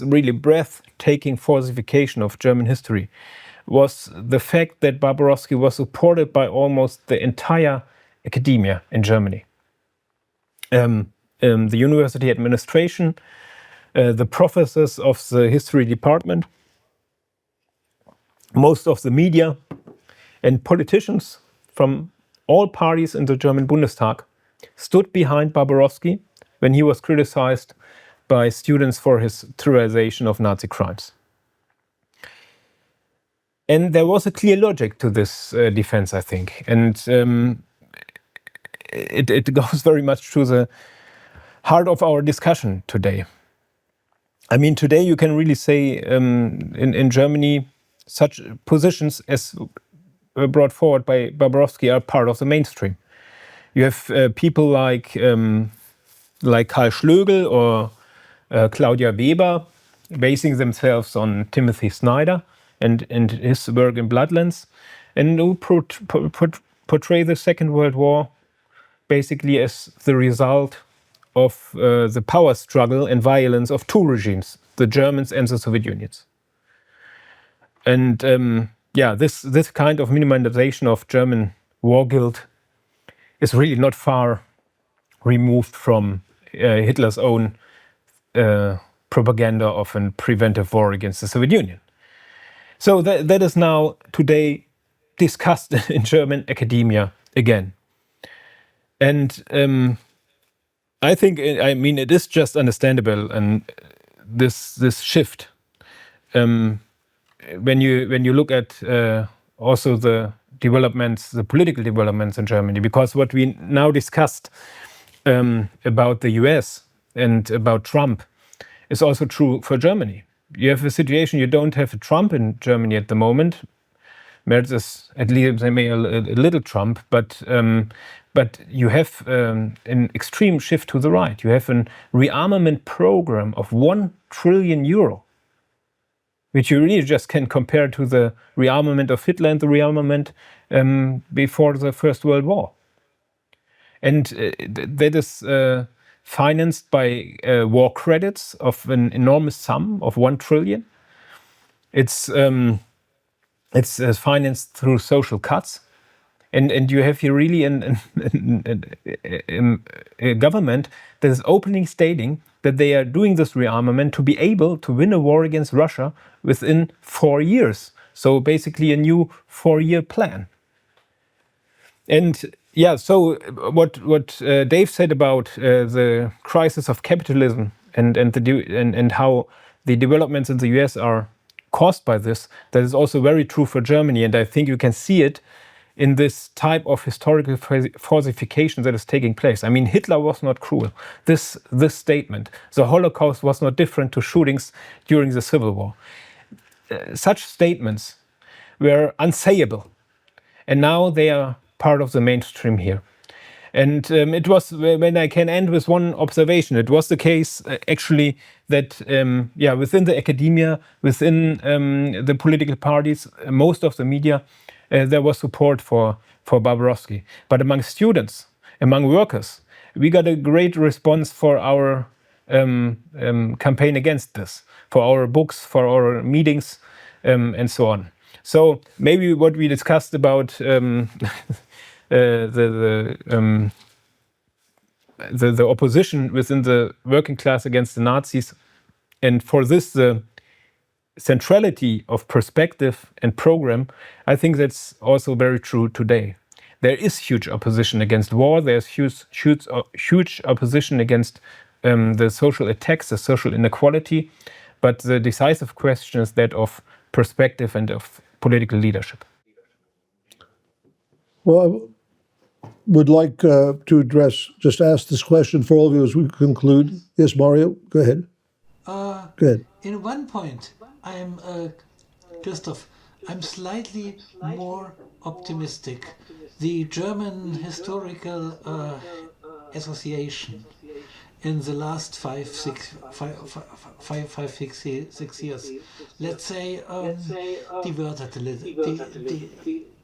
really breathtaking falsification of German history was the fact that Barbarowski was supported by almost the entire academia in Germany. The university administration, the professors of the history department, most of the media, and politicians from all parties in the German Bundestag stood behind Barbarowski when he was criticized by students for his trivialization of Nazi crimes. And there was a clear logic to this defense, I think. And it goes very much to the heart of our discussion today. I mean, today you can really say in Germany, such positions as were brought forward by Barbarowski are part of the mainstream. You have people like Karl Schlögl or Claudia Weber basing themselves on Timothy Snyder and his work in Bloodlands, and who portray the Second World War basically as the result of the power struggle and violence of two regimes, the Germans and the Soviet Union. And this kind of minimization of German war guilt is really not far removed from Hitler's own propaganda of a preventive war against the Soviet Union. So that is now today discussed in German academia again. And I think, it is just understandable, and this shift. When you look at also the developments, the political developments in Germany, because what we now discussed about the US and about Trump is also true for Germany. You have a situation, you don't have a Trump in Germany at the moment. Merz is at least a little Trump, but you have an extreme shift to the right. You have a rearmament program of 1 trillion euro, which you really just can compare to the rearmament of Hitler and the rearmament before the First World War. And that is financed by war credits of an enormous sum of 1 trillion. It's financed through social cuts. And you have here really a government that is openly stating that they are doing this rearmament to be able to win a war against Russia within 4 years. So basically a new 4-year plan. And yeah, so what Dave said about the crisis of capitalism and how the developments in the US are caused by this, that is also very true for Germany. And I think you can see it in this type of historical falsification that is taking place. I mean, Hitler was not cruel. This statement, the Holocaust was not different to shootings during the Civil War. Such statements were unsayable, and now they are part of the mainstream here. And it was, when I can end with one observation, it was the case actually that, within the academia, within the political parties, most of the media, there was support for Barbarowski. But among students, among workers, we got a great response for our campaign against this, for our books, for our meetings, and so on. So maybe what we discussed about the opposition within the working class against the Nazis, and for this the centrality of perspective and program, I think that's also very true today. There is huge opposition against war. There's huge opposition against the social attacks, the social inequality. But the decisive question is that of perspective and of political leadership.
Well, I would like to ask this question for all of you as we conclude. Yes, Mario, go ahead. Go ahead.
In one point, Christoph, I'm slightly more optimistic. The German Historical Association in the last 6 years, let's say,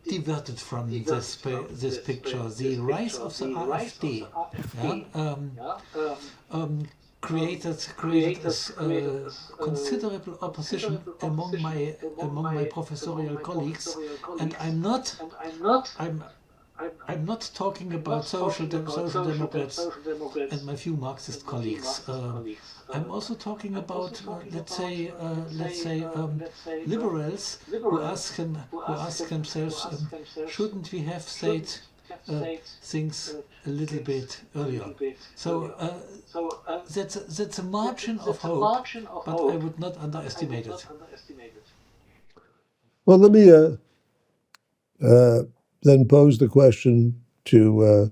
diverted from this picture. The rise of the AfD created considerable opposition among my professorial colleagues, and I'm not talking about social democrats and my few Marxist colleagues. I'm also talking about liberals who ask themselves, shouldn't we have said things a little bit earlier? So that's a margin of hope, but I would not underestimate it.
Well, let me then pose the question to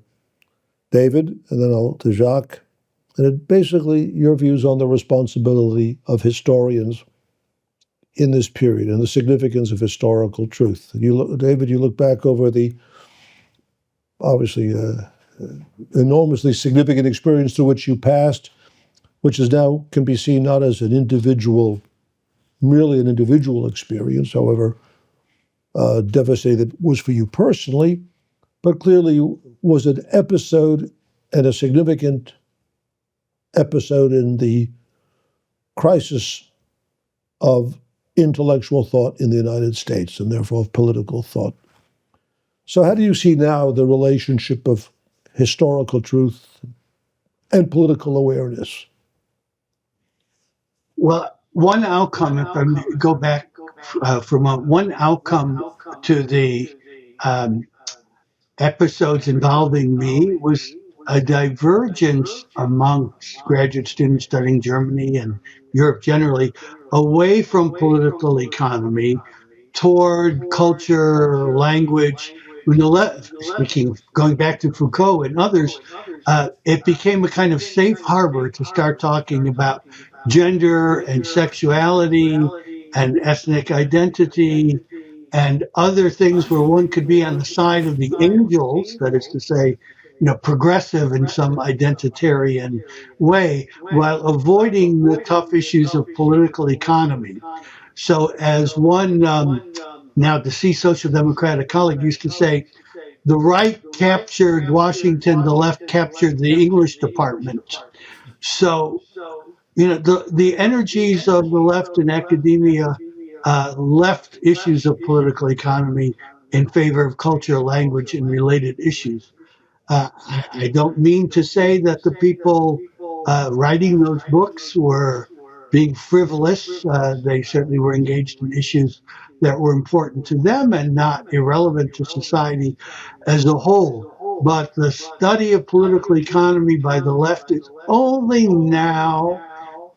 David, and then to Jacques. And basically, your views on the responsibility of historians in this period and the significance of historical truth. David, you look back over the obviously enormously significant experience through which you passed, which is now can be seen not as an individual, merely an individual experience, however devastating it was for you personally, but clearly was an episode and a significant episode in the crisis of intellectual thought in the United States and therefore of political thought. So how do you see now the relationship of historical truth and political awareness?
Well, one outcome, if I go back for a moment, one outcome to the um, episodes involving me was a divergence amongst graduate students studying Germany and Europe generally away from political economy toward culture, language. When the speaking, going back to Foucault and others, it became a kind of safe harbor to start talking about gender and sexuality and ethnic identity and other things where one could be on the side of the angels, that is to say, progressive in some identitarian way, while avoiding the tough issues of political economy. So, as one now deceased social democratic colleague used to say, the right captured Washington, the left captured the English department. So, the energies of the left in academia left issues of political economy in favor of culture, language, and related issues. I don't mean to say that the people writing those books were being frivolous. They certainly were engaged in issues that were important to them and not irrelevant to society as a whole. But the study of political economy by the left is only now,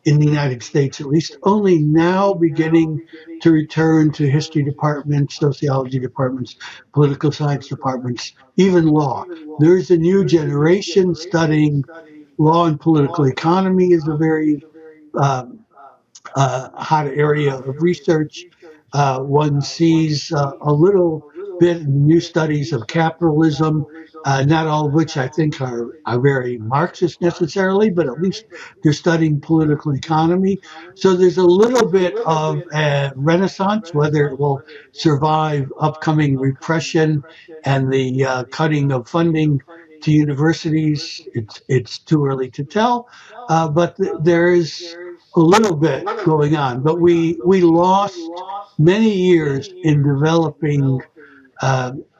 in the United States at least, only now beginning to return to history departments, sociology departments, political science departments, even law. There's a new generation studying law and political economy is a very hot area of research. One sees a little bit in new studies of capitalism, not all of which I think are very Marxist necessarily, but at least they're studying political economy. So there's a little bit of a renaissance, whether it will survive upcoming repression and the cutting of funding to universities. It's too early to tell, but there is a little bit going on, but we lost many years in developing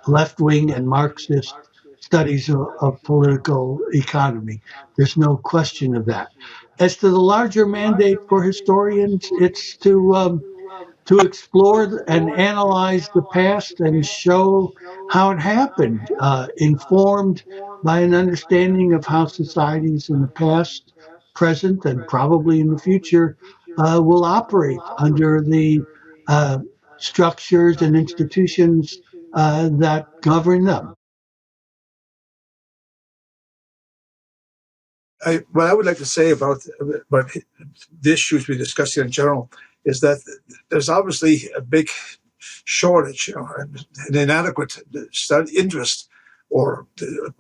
left-wing and Marxist studies of political economy. There's no question of that. As to the larger mandate for historians, it's to explore and analyze the past and show how it happened, informed by an understanding of how societies in the past, present, and probably in the future will operate under the structures and institutions that govern them.
What I would like to say about the issues we discuss here in general is that there's obviously a big shortage, an inadequate interest or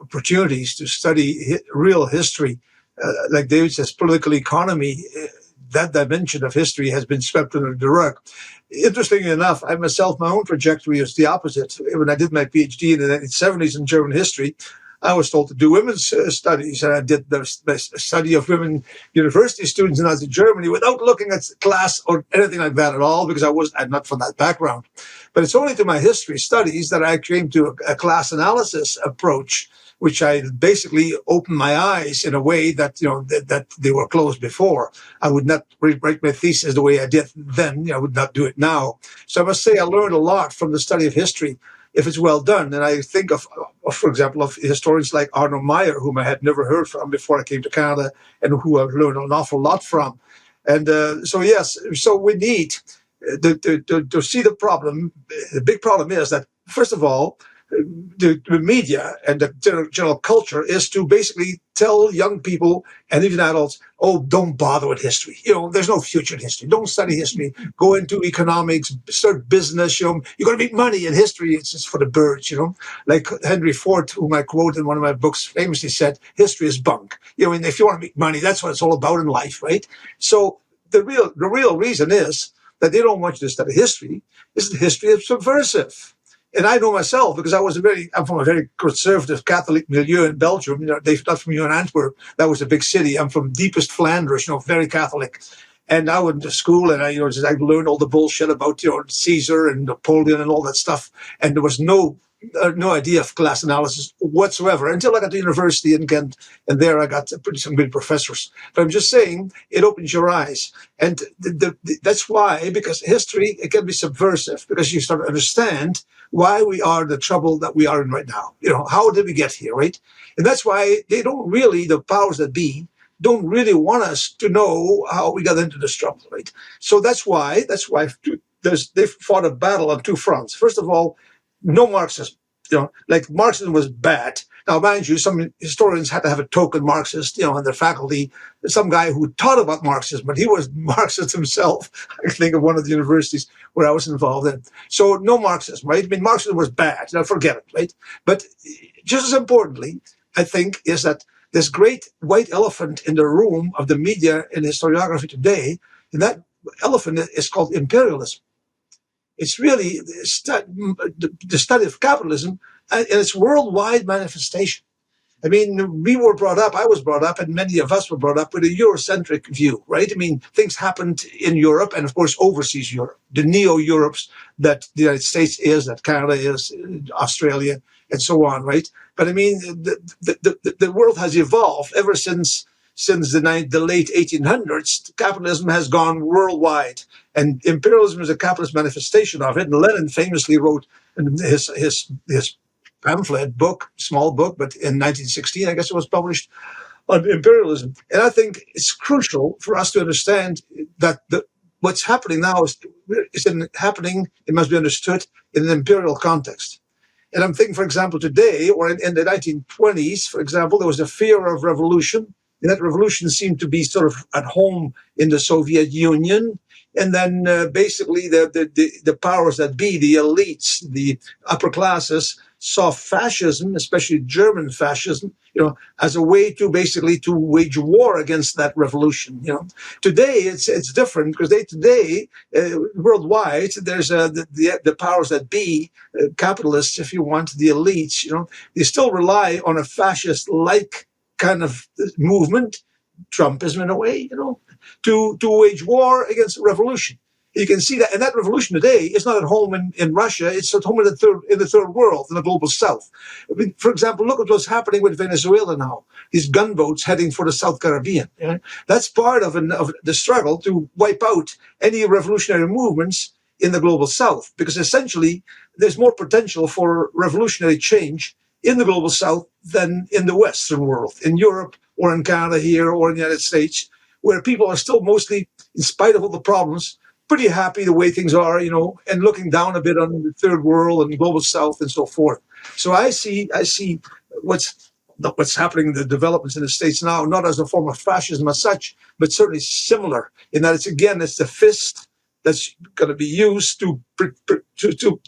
opportunities to study real history. Like David says, political economy, that dimension of history has been swept under the rug. Interestingly enough, I myself, my own trajectory is the opposite. When I did my PhD in the 1970s in German history, I was told to do women's studies, and I did the study of women university students in Nazi Germany without looking at class or anything like that at all, because I'm not from that background. But it's only to my history studies that I came to a class analysis approach, which I basically opened my eyes in a way that that they were closed before. I would not rewrite my thesis the way I did then. I would not do it now. So I must say I learned a lot from the study of history, if it's well done. And I think of, for example, of historians like Arno Meyer, whom I had never heard from before I came to Canada, and who I've learned an awful lot from. And so we need to see the problem. The big problem is that, first of all, the media and the general culture is to basically tell young people and even adults, oh, don't bother with history. There's no future in history. Don't study history. Go into economics, start business. You're going to make money in history. It's just for the birds. Like Henry Ford, whom I quote in one of my books, famously said, history is bunk. And if you want to make money, that's what it's all about in life, right? So the real reason is that they don't want you to study history. Is the history is subversive. And I know myself because I'm from a very conservative Catholic milieu in Belgium. They're not from here in Antwerp. That was a big city. I'm from deepest Flanders, very Catholic. And I went to school and I learned all the bullshit about, Caesar and Napoleon and all that stuff. And there was no no idea of class analysis whatsoever until I got to university in Ghent, and there I got some good professors. But I'm just saying, it opens your eyes, and that's why, because history, it can be subversive, because you start to understand why we are in the trouble that we are in right now. How did we get here, right? And that's why they don't really, the powers that be, don't really want us to know how we got into this trouble, right? So that's why they've fought a battle on two fronts. First of all, no Marxism. Like Marxism was bad. Now, mind you, some historians had to have a token Marxist, in their faculty, some guy who taught about Marxism, but he was Marxist himself. I think of one of the universities where I was involved in. So no Marxism, right? I mean, Marxism was bad. Forget it, right? But just as importantly, I think, is that this great white elephant in the room of the media and historiography today, and that elephant is called imperialism. It's really the study of capitalism and its worldwide manifestation. I mean, I was brought up, and many of us were brought up with a Eurocentric view, right? I mean, things happened in Europe and, of course, overseas Europe, the neo-Europes that the United States is, that Canada is, Australia, and so on, right? But I mean, the world has evolved ever since the late 1800s. Capitalism has gone worldwide, and imperialism is a capitalist manifestation of it. And Lenin famously wrote in his pamphlet book, small book, but in 1916, I guess it was published, on imperialism. And I think it's crucial for us to understand that what's happening now it must be understood in an imperial context. And I'm thinking, for example, today, or in the 1920s, for example, there was a fear of revolution. And that revolution seemed to be sort of at home in the Soviet Union. And then basically the powers that be, the elites, the upper classes, saw fascism, especially German fascism, as a way to basically to wage war against that revolution. Today it's different, because today worldwide there's the powers that be, capitalists, if you want, the elites. They still rely on a fascist-like kind of movement, Trumpism in a way, to wage war against a revolution. You can see that, and that revolution today is not at home in Russia; it's at home in the third world, in the global south. I mean, for example, look at what's happening with Venezuela now. These gunboats heading for the South Caribbean. That's part of the struggle to wipe out any revolutionary movements in the global south, because essentially there's more potential for revolutionary change in the global south than in the Western world, in Europe or in Canada here or in the United States, where people are still mostly, in spite of all the problems, pretty happy the way things are, and looking down a bit on the third world and the global south and so forth. So I see what's happening, the developments in the States now, not as a form of fascism as such, but certainly similar in that it's the fist that's going to be used to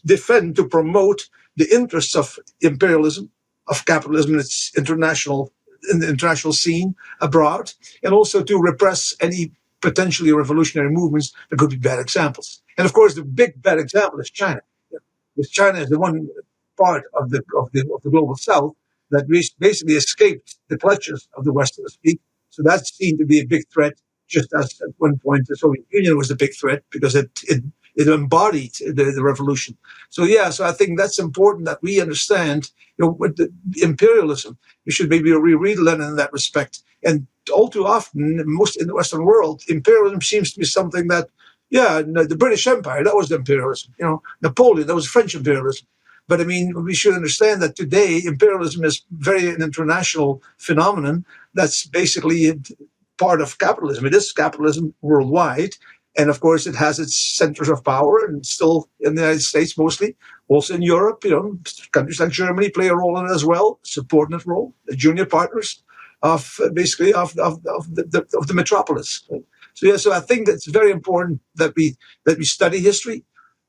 defend, to promote the interests of imperialism, of capitalism in the international scene abroad, and also to repress any potentially revolutionary movements that could be bad examples. And of course, the big bad example is China, because China is the one part of the global south that basically escaped the clutches of the West, so to speak. So that's seen to be a big threat, just as at one point the Soviet Union was a big threat, because it embodied the revolution. So I think that's important that we understand, with the imperialism. We should maybe reread Lenin in that respect. And all too often, most in the Western world, imperialism seems to be something that, the British Empire, that was the imperialism. Napoleon, that was French imperialism. But I mean, we should understand that today imperialism is very an international phenomenon that's basically part of capitalism. It is capitalism worldwide. And of course, it has its centers of power, and still in the United States mostly. Also in Europe, countries like Germany play a role in it as well, subordinate role, the junior partners of the metropolis. So I think it's very important that we study history,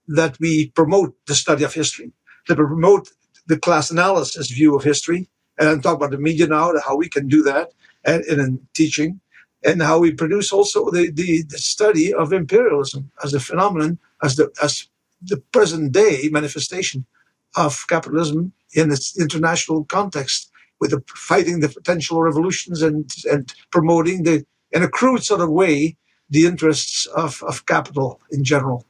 that we promote the study of history, that we promote the class analysis view of history, and I'm talking about the media now, how we can do that, and in teaching. And how we produce also the study of imperialism as a phenomenon, as the present day manifestation of capitalism in its international context, with fighting the potential revolutions and promoting in a crude sort of way, the interests of capital in general.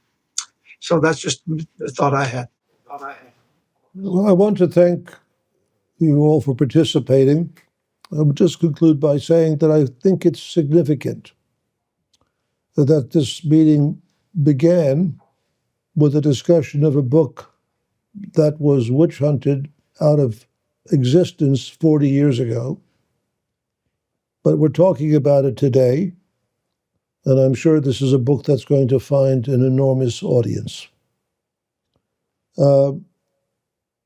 So that's just a thought I had.
Well, I want to thank you all for participating. I would just conclude by saying that I think it's significant that this meeting began with a discussion of a book that was witch hunted out of existence 40 years ago. But we're talking about it today, and I'm sure this is a book that's going to find an enormous audience.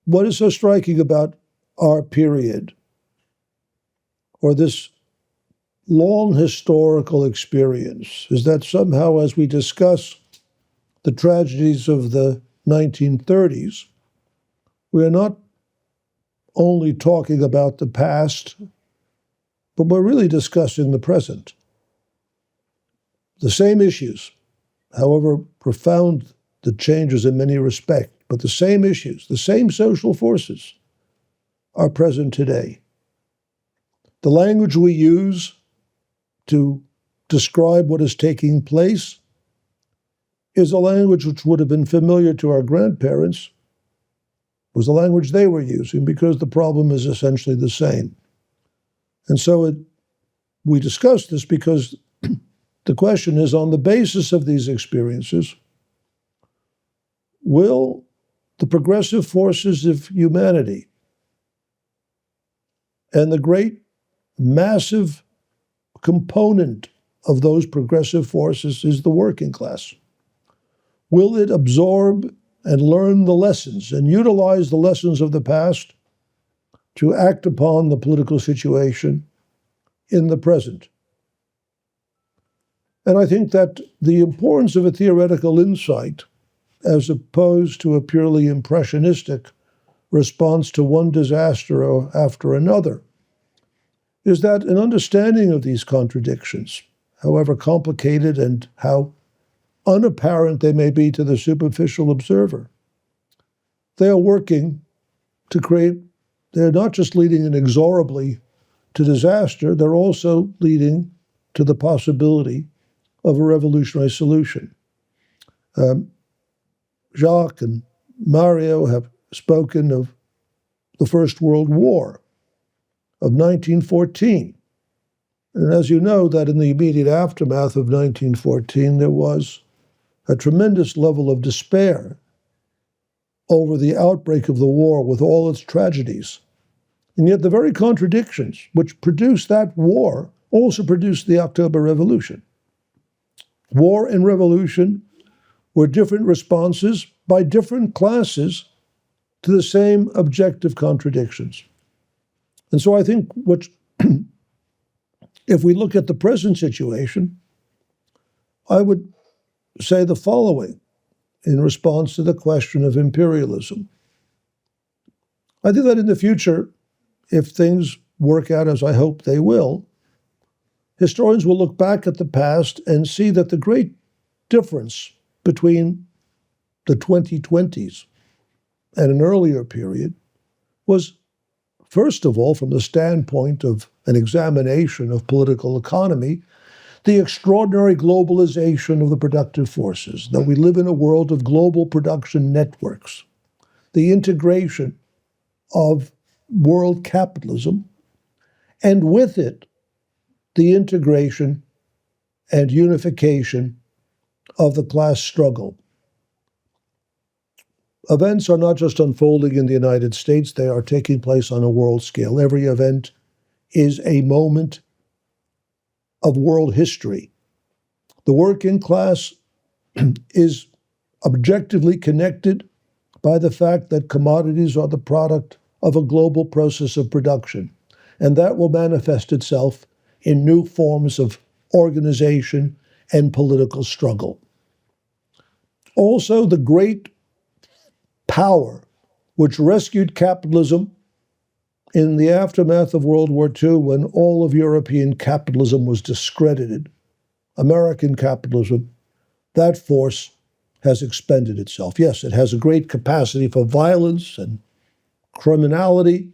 What is so striking about our period, or this long historical experience, is that somehow as we discuss the tragedies of the 1930s, we are not only talking about the past, but we're really discussing the present. The same issues, however profound the changes in many respects, but the same issues, the same social forces are present today. The language we use to describe what is taking place is a language which would have been familiar to our grandparents, was the language they were using, because the problem is essentially the same. And so we discuss this because the question is, on the basis of these experiences, will the progressive forces of humanity and the great massive component of those progressive forces is the working class, will it absorb and learn the lessons and utilize the lessons of the past to act upon the political situation in the present? And I think that the importance of a theoretical insight, as opposed to a purely impressionistic response to one disaster after another, is that an understanding of these contradictions, however complicated and how unapparent they may be to the superficial observer, they are working to create, they're not just leading inexorably to disaster, they're also leading to the possibility of a revolutionary solution. Jacques and Mario have spoken of the First World War of 1914. And as you know, that in the immediate aftermath of 1914, there was a tremendous level of despair over the outbreak of the war with all its tragedies. And yet the very contradictions which produced that war also produced the October Revolution. War and revolution were different responses by different classes to the same objective contradictions. And so I think if we look at the present situation, I would say the following in response to the question of imperialism. I think that in the future, if things work out as I hope they will, historians will look back at the past and see that the great difference between the 2020s and an earlier period was, first of all, from the standpoint of an examination of political economy, the extraordinary globalization of the productive forces, that we live in a world of global production networks, the integration of world capitalism, and with it, the integration and unification of the class struggle. Events are not just unfolding in the United States, they are taking place on a world scale. Every event is a moment of world history. The working class is objectively connected by the fact that commodities are the product of a global process of production, and that will manifest itself in new forms of organization and political struggle. Also, the great power which rescued capitalism in the aftermath of World War II, when all of European capitalism was discredited, American capitalism, that force has expended itself. Yes, it has a great capacity for violence and criminality,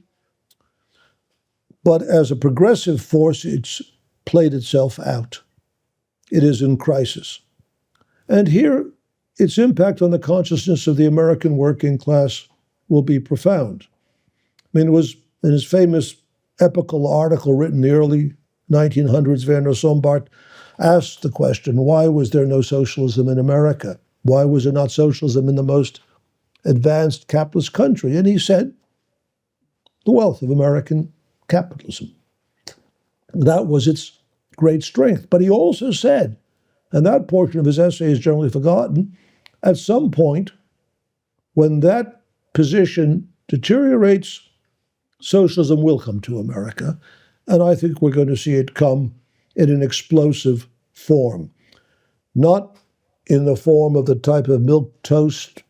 but as a progressive force, it's played itself out. It is in crisis. And here, its impact on the consciousness of the American working class will be profound. I mean, it was in his famous epical article written in the early 1900s, Werner Sombart asked the question, why was there no socialism in America? Why was there not socialism in the most advanced capitalist country? And he said, the wealth of American capitalism. That was its great strength. But he also said, and that portion of his essay is generally forgotten, at some point, when that position deteriorates, socialism will come to America. And I think we're going to see it come in an explosive form. Not in the form of the type of milquetoast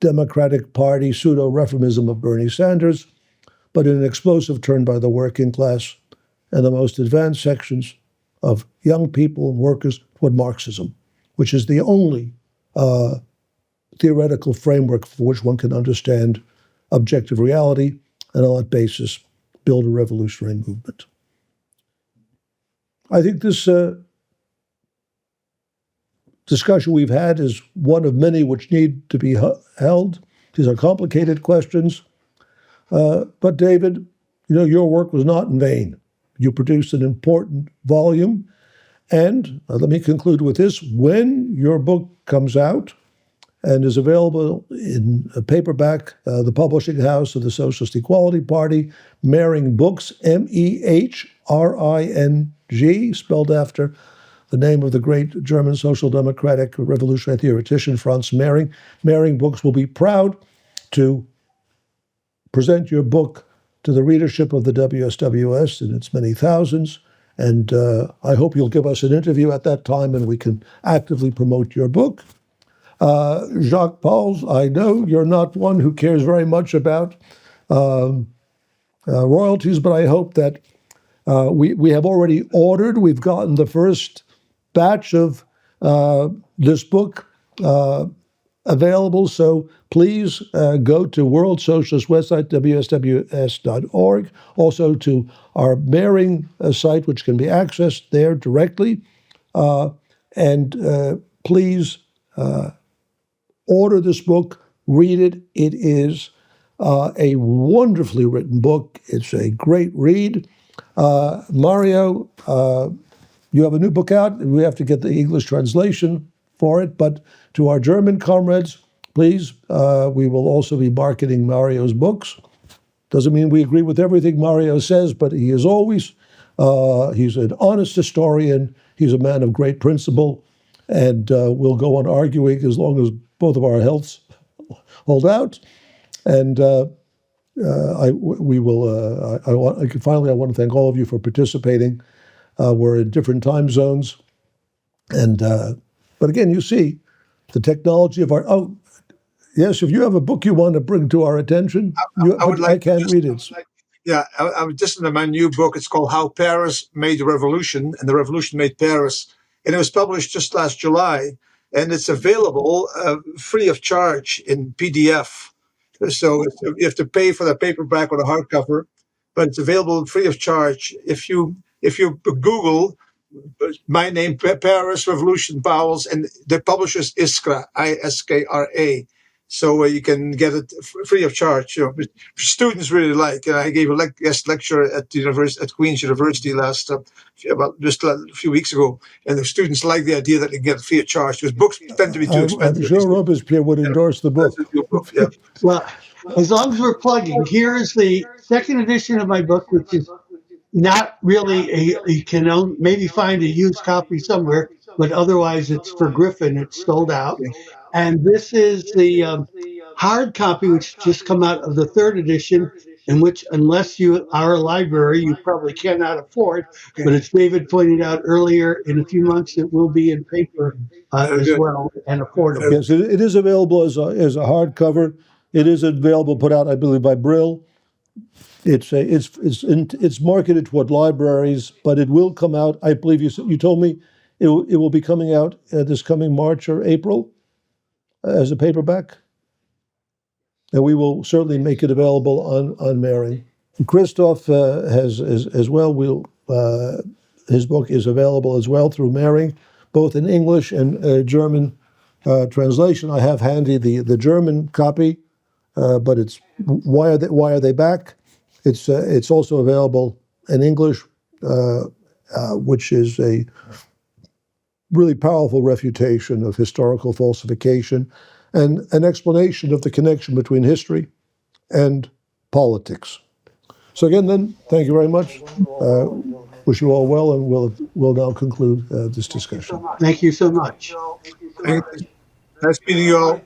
Democratic Party pseudo-reformism of Bernie Sanders, but in an explosive turn by the working class and the most advanced sections of young people and workers toward Marxism, which is the only theoretical framework for which one can understand objective reality, and on that basis build a revolutionary movement. I think this discussion we've had is one of many which need to be held. These are complicated questions. But David, your work was not in vain. You produced an important volume. And let me conclude with this. When your book comes out and is available in a paperback, the publishing house of the Socialist Equality Party, Mehring Books, Mehring, spelled after the name of the great German social democratic revolutionary theoretician Franz Mehring. Mehring Books will be proud to present your book to the readership of the WSWS in its many thousands. And I hope you'll give us an interview at that time and we can actively promote your book. Jacques Pauwels, I know you're not one who cares very much about royalties, but I hope that we have already ordered, we've gotten the first batch of this book available, so please go to World Socialist website, WSWS.org, also to our Mehring site, which can be accessed there directly, and please order this book, read it. It is a wonderfully written book. It's a great read. Mario, you have a new book out, and we have to get the English translation for it. But to our German comrades, please, we will also be marketing Mario's books. Doesn't mean we agree with everything Mario says, but he is always, he's an honest historian. He's a man of great principle, and we'll go on arguing as long as both of our healths hold out. And finally, I want to thank all of you for participating. We're in different time zones. And, but again, you see the technology of our, yes, if you have a book you want to bring to our attention, I can't read it.
I'm just in my new book. It's called How Paris Made the Revolution, and the Revolution Made Paris. And it was published just last July. And it's available free of charge in PDF. So you have to pay for the paperback or the hardcover, but it's available free of charge. If you Google my name, Paris Revolution Pauwels, and the publisher is Iskra, Iskra. So you can get it free of charge. But students really like. And I gave a guest lecture at Queen's University just a few weeks ago, and the students like the idea that they can get it free of charge because books tend to be too expensive.
I'm sure Robespierre would endorse the book.
Yeah.
Well, as long as we're plugging, here is the second edition of my book, which is not really you can maybe find a used copy somewhere, but otherwise it's for Griffin. It's sold out. And this is the hard copy, which just come out of the third edition, in which, unless you are a library, you probably cannot afford. But as David pointed out earlier, in a few months, it will be in paper as well and affordable.
Yes, it is available as a hardcover. It is available, put out, I believe, by Brill. It's marketed toward libraries, but it will come out. I believe you told me it will be coming out this coming March or April as a paperback, and we will certainly make it available on Mehring. Christoph has as well. His book is available as well through Mehring, both in English and German translation. I have handy the German copy. but it's why are they back? It's also available in English, which is a really powerful refutation of historical falsification and an explanation of the connection between history and politics. So again, then, thank you very much. Wish you all well, and we'll now conclude this discussion.
Thank you so much.
Nice meeting you all.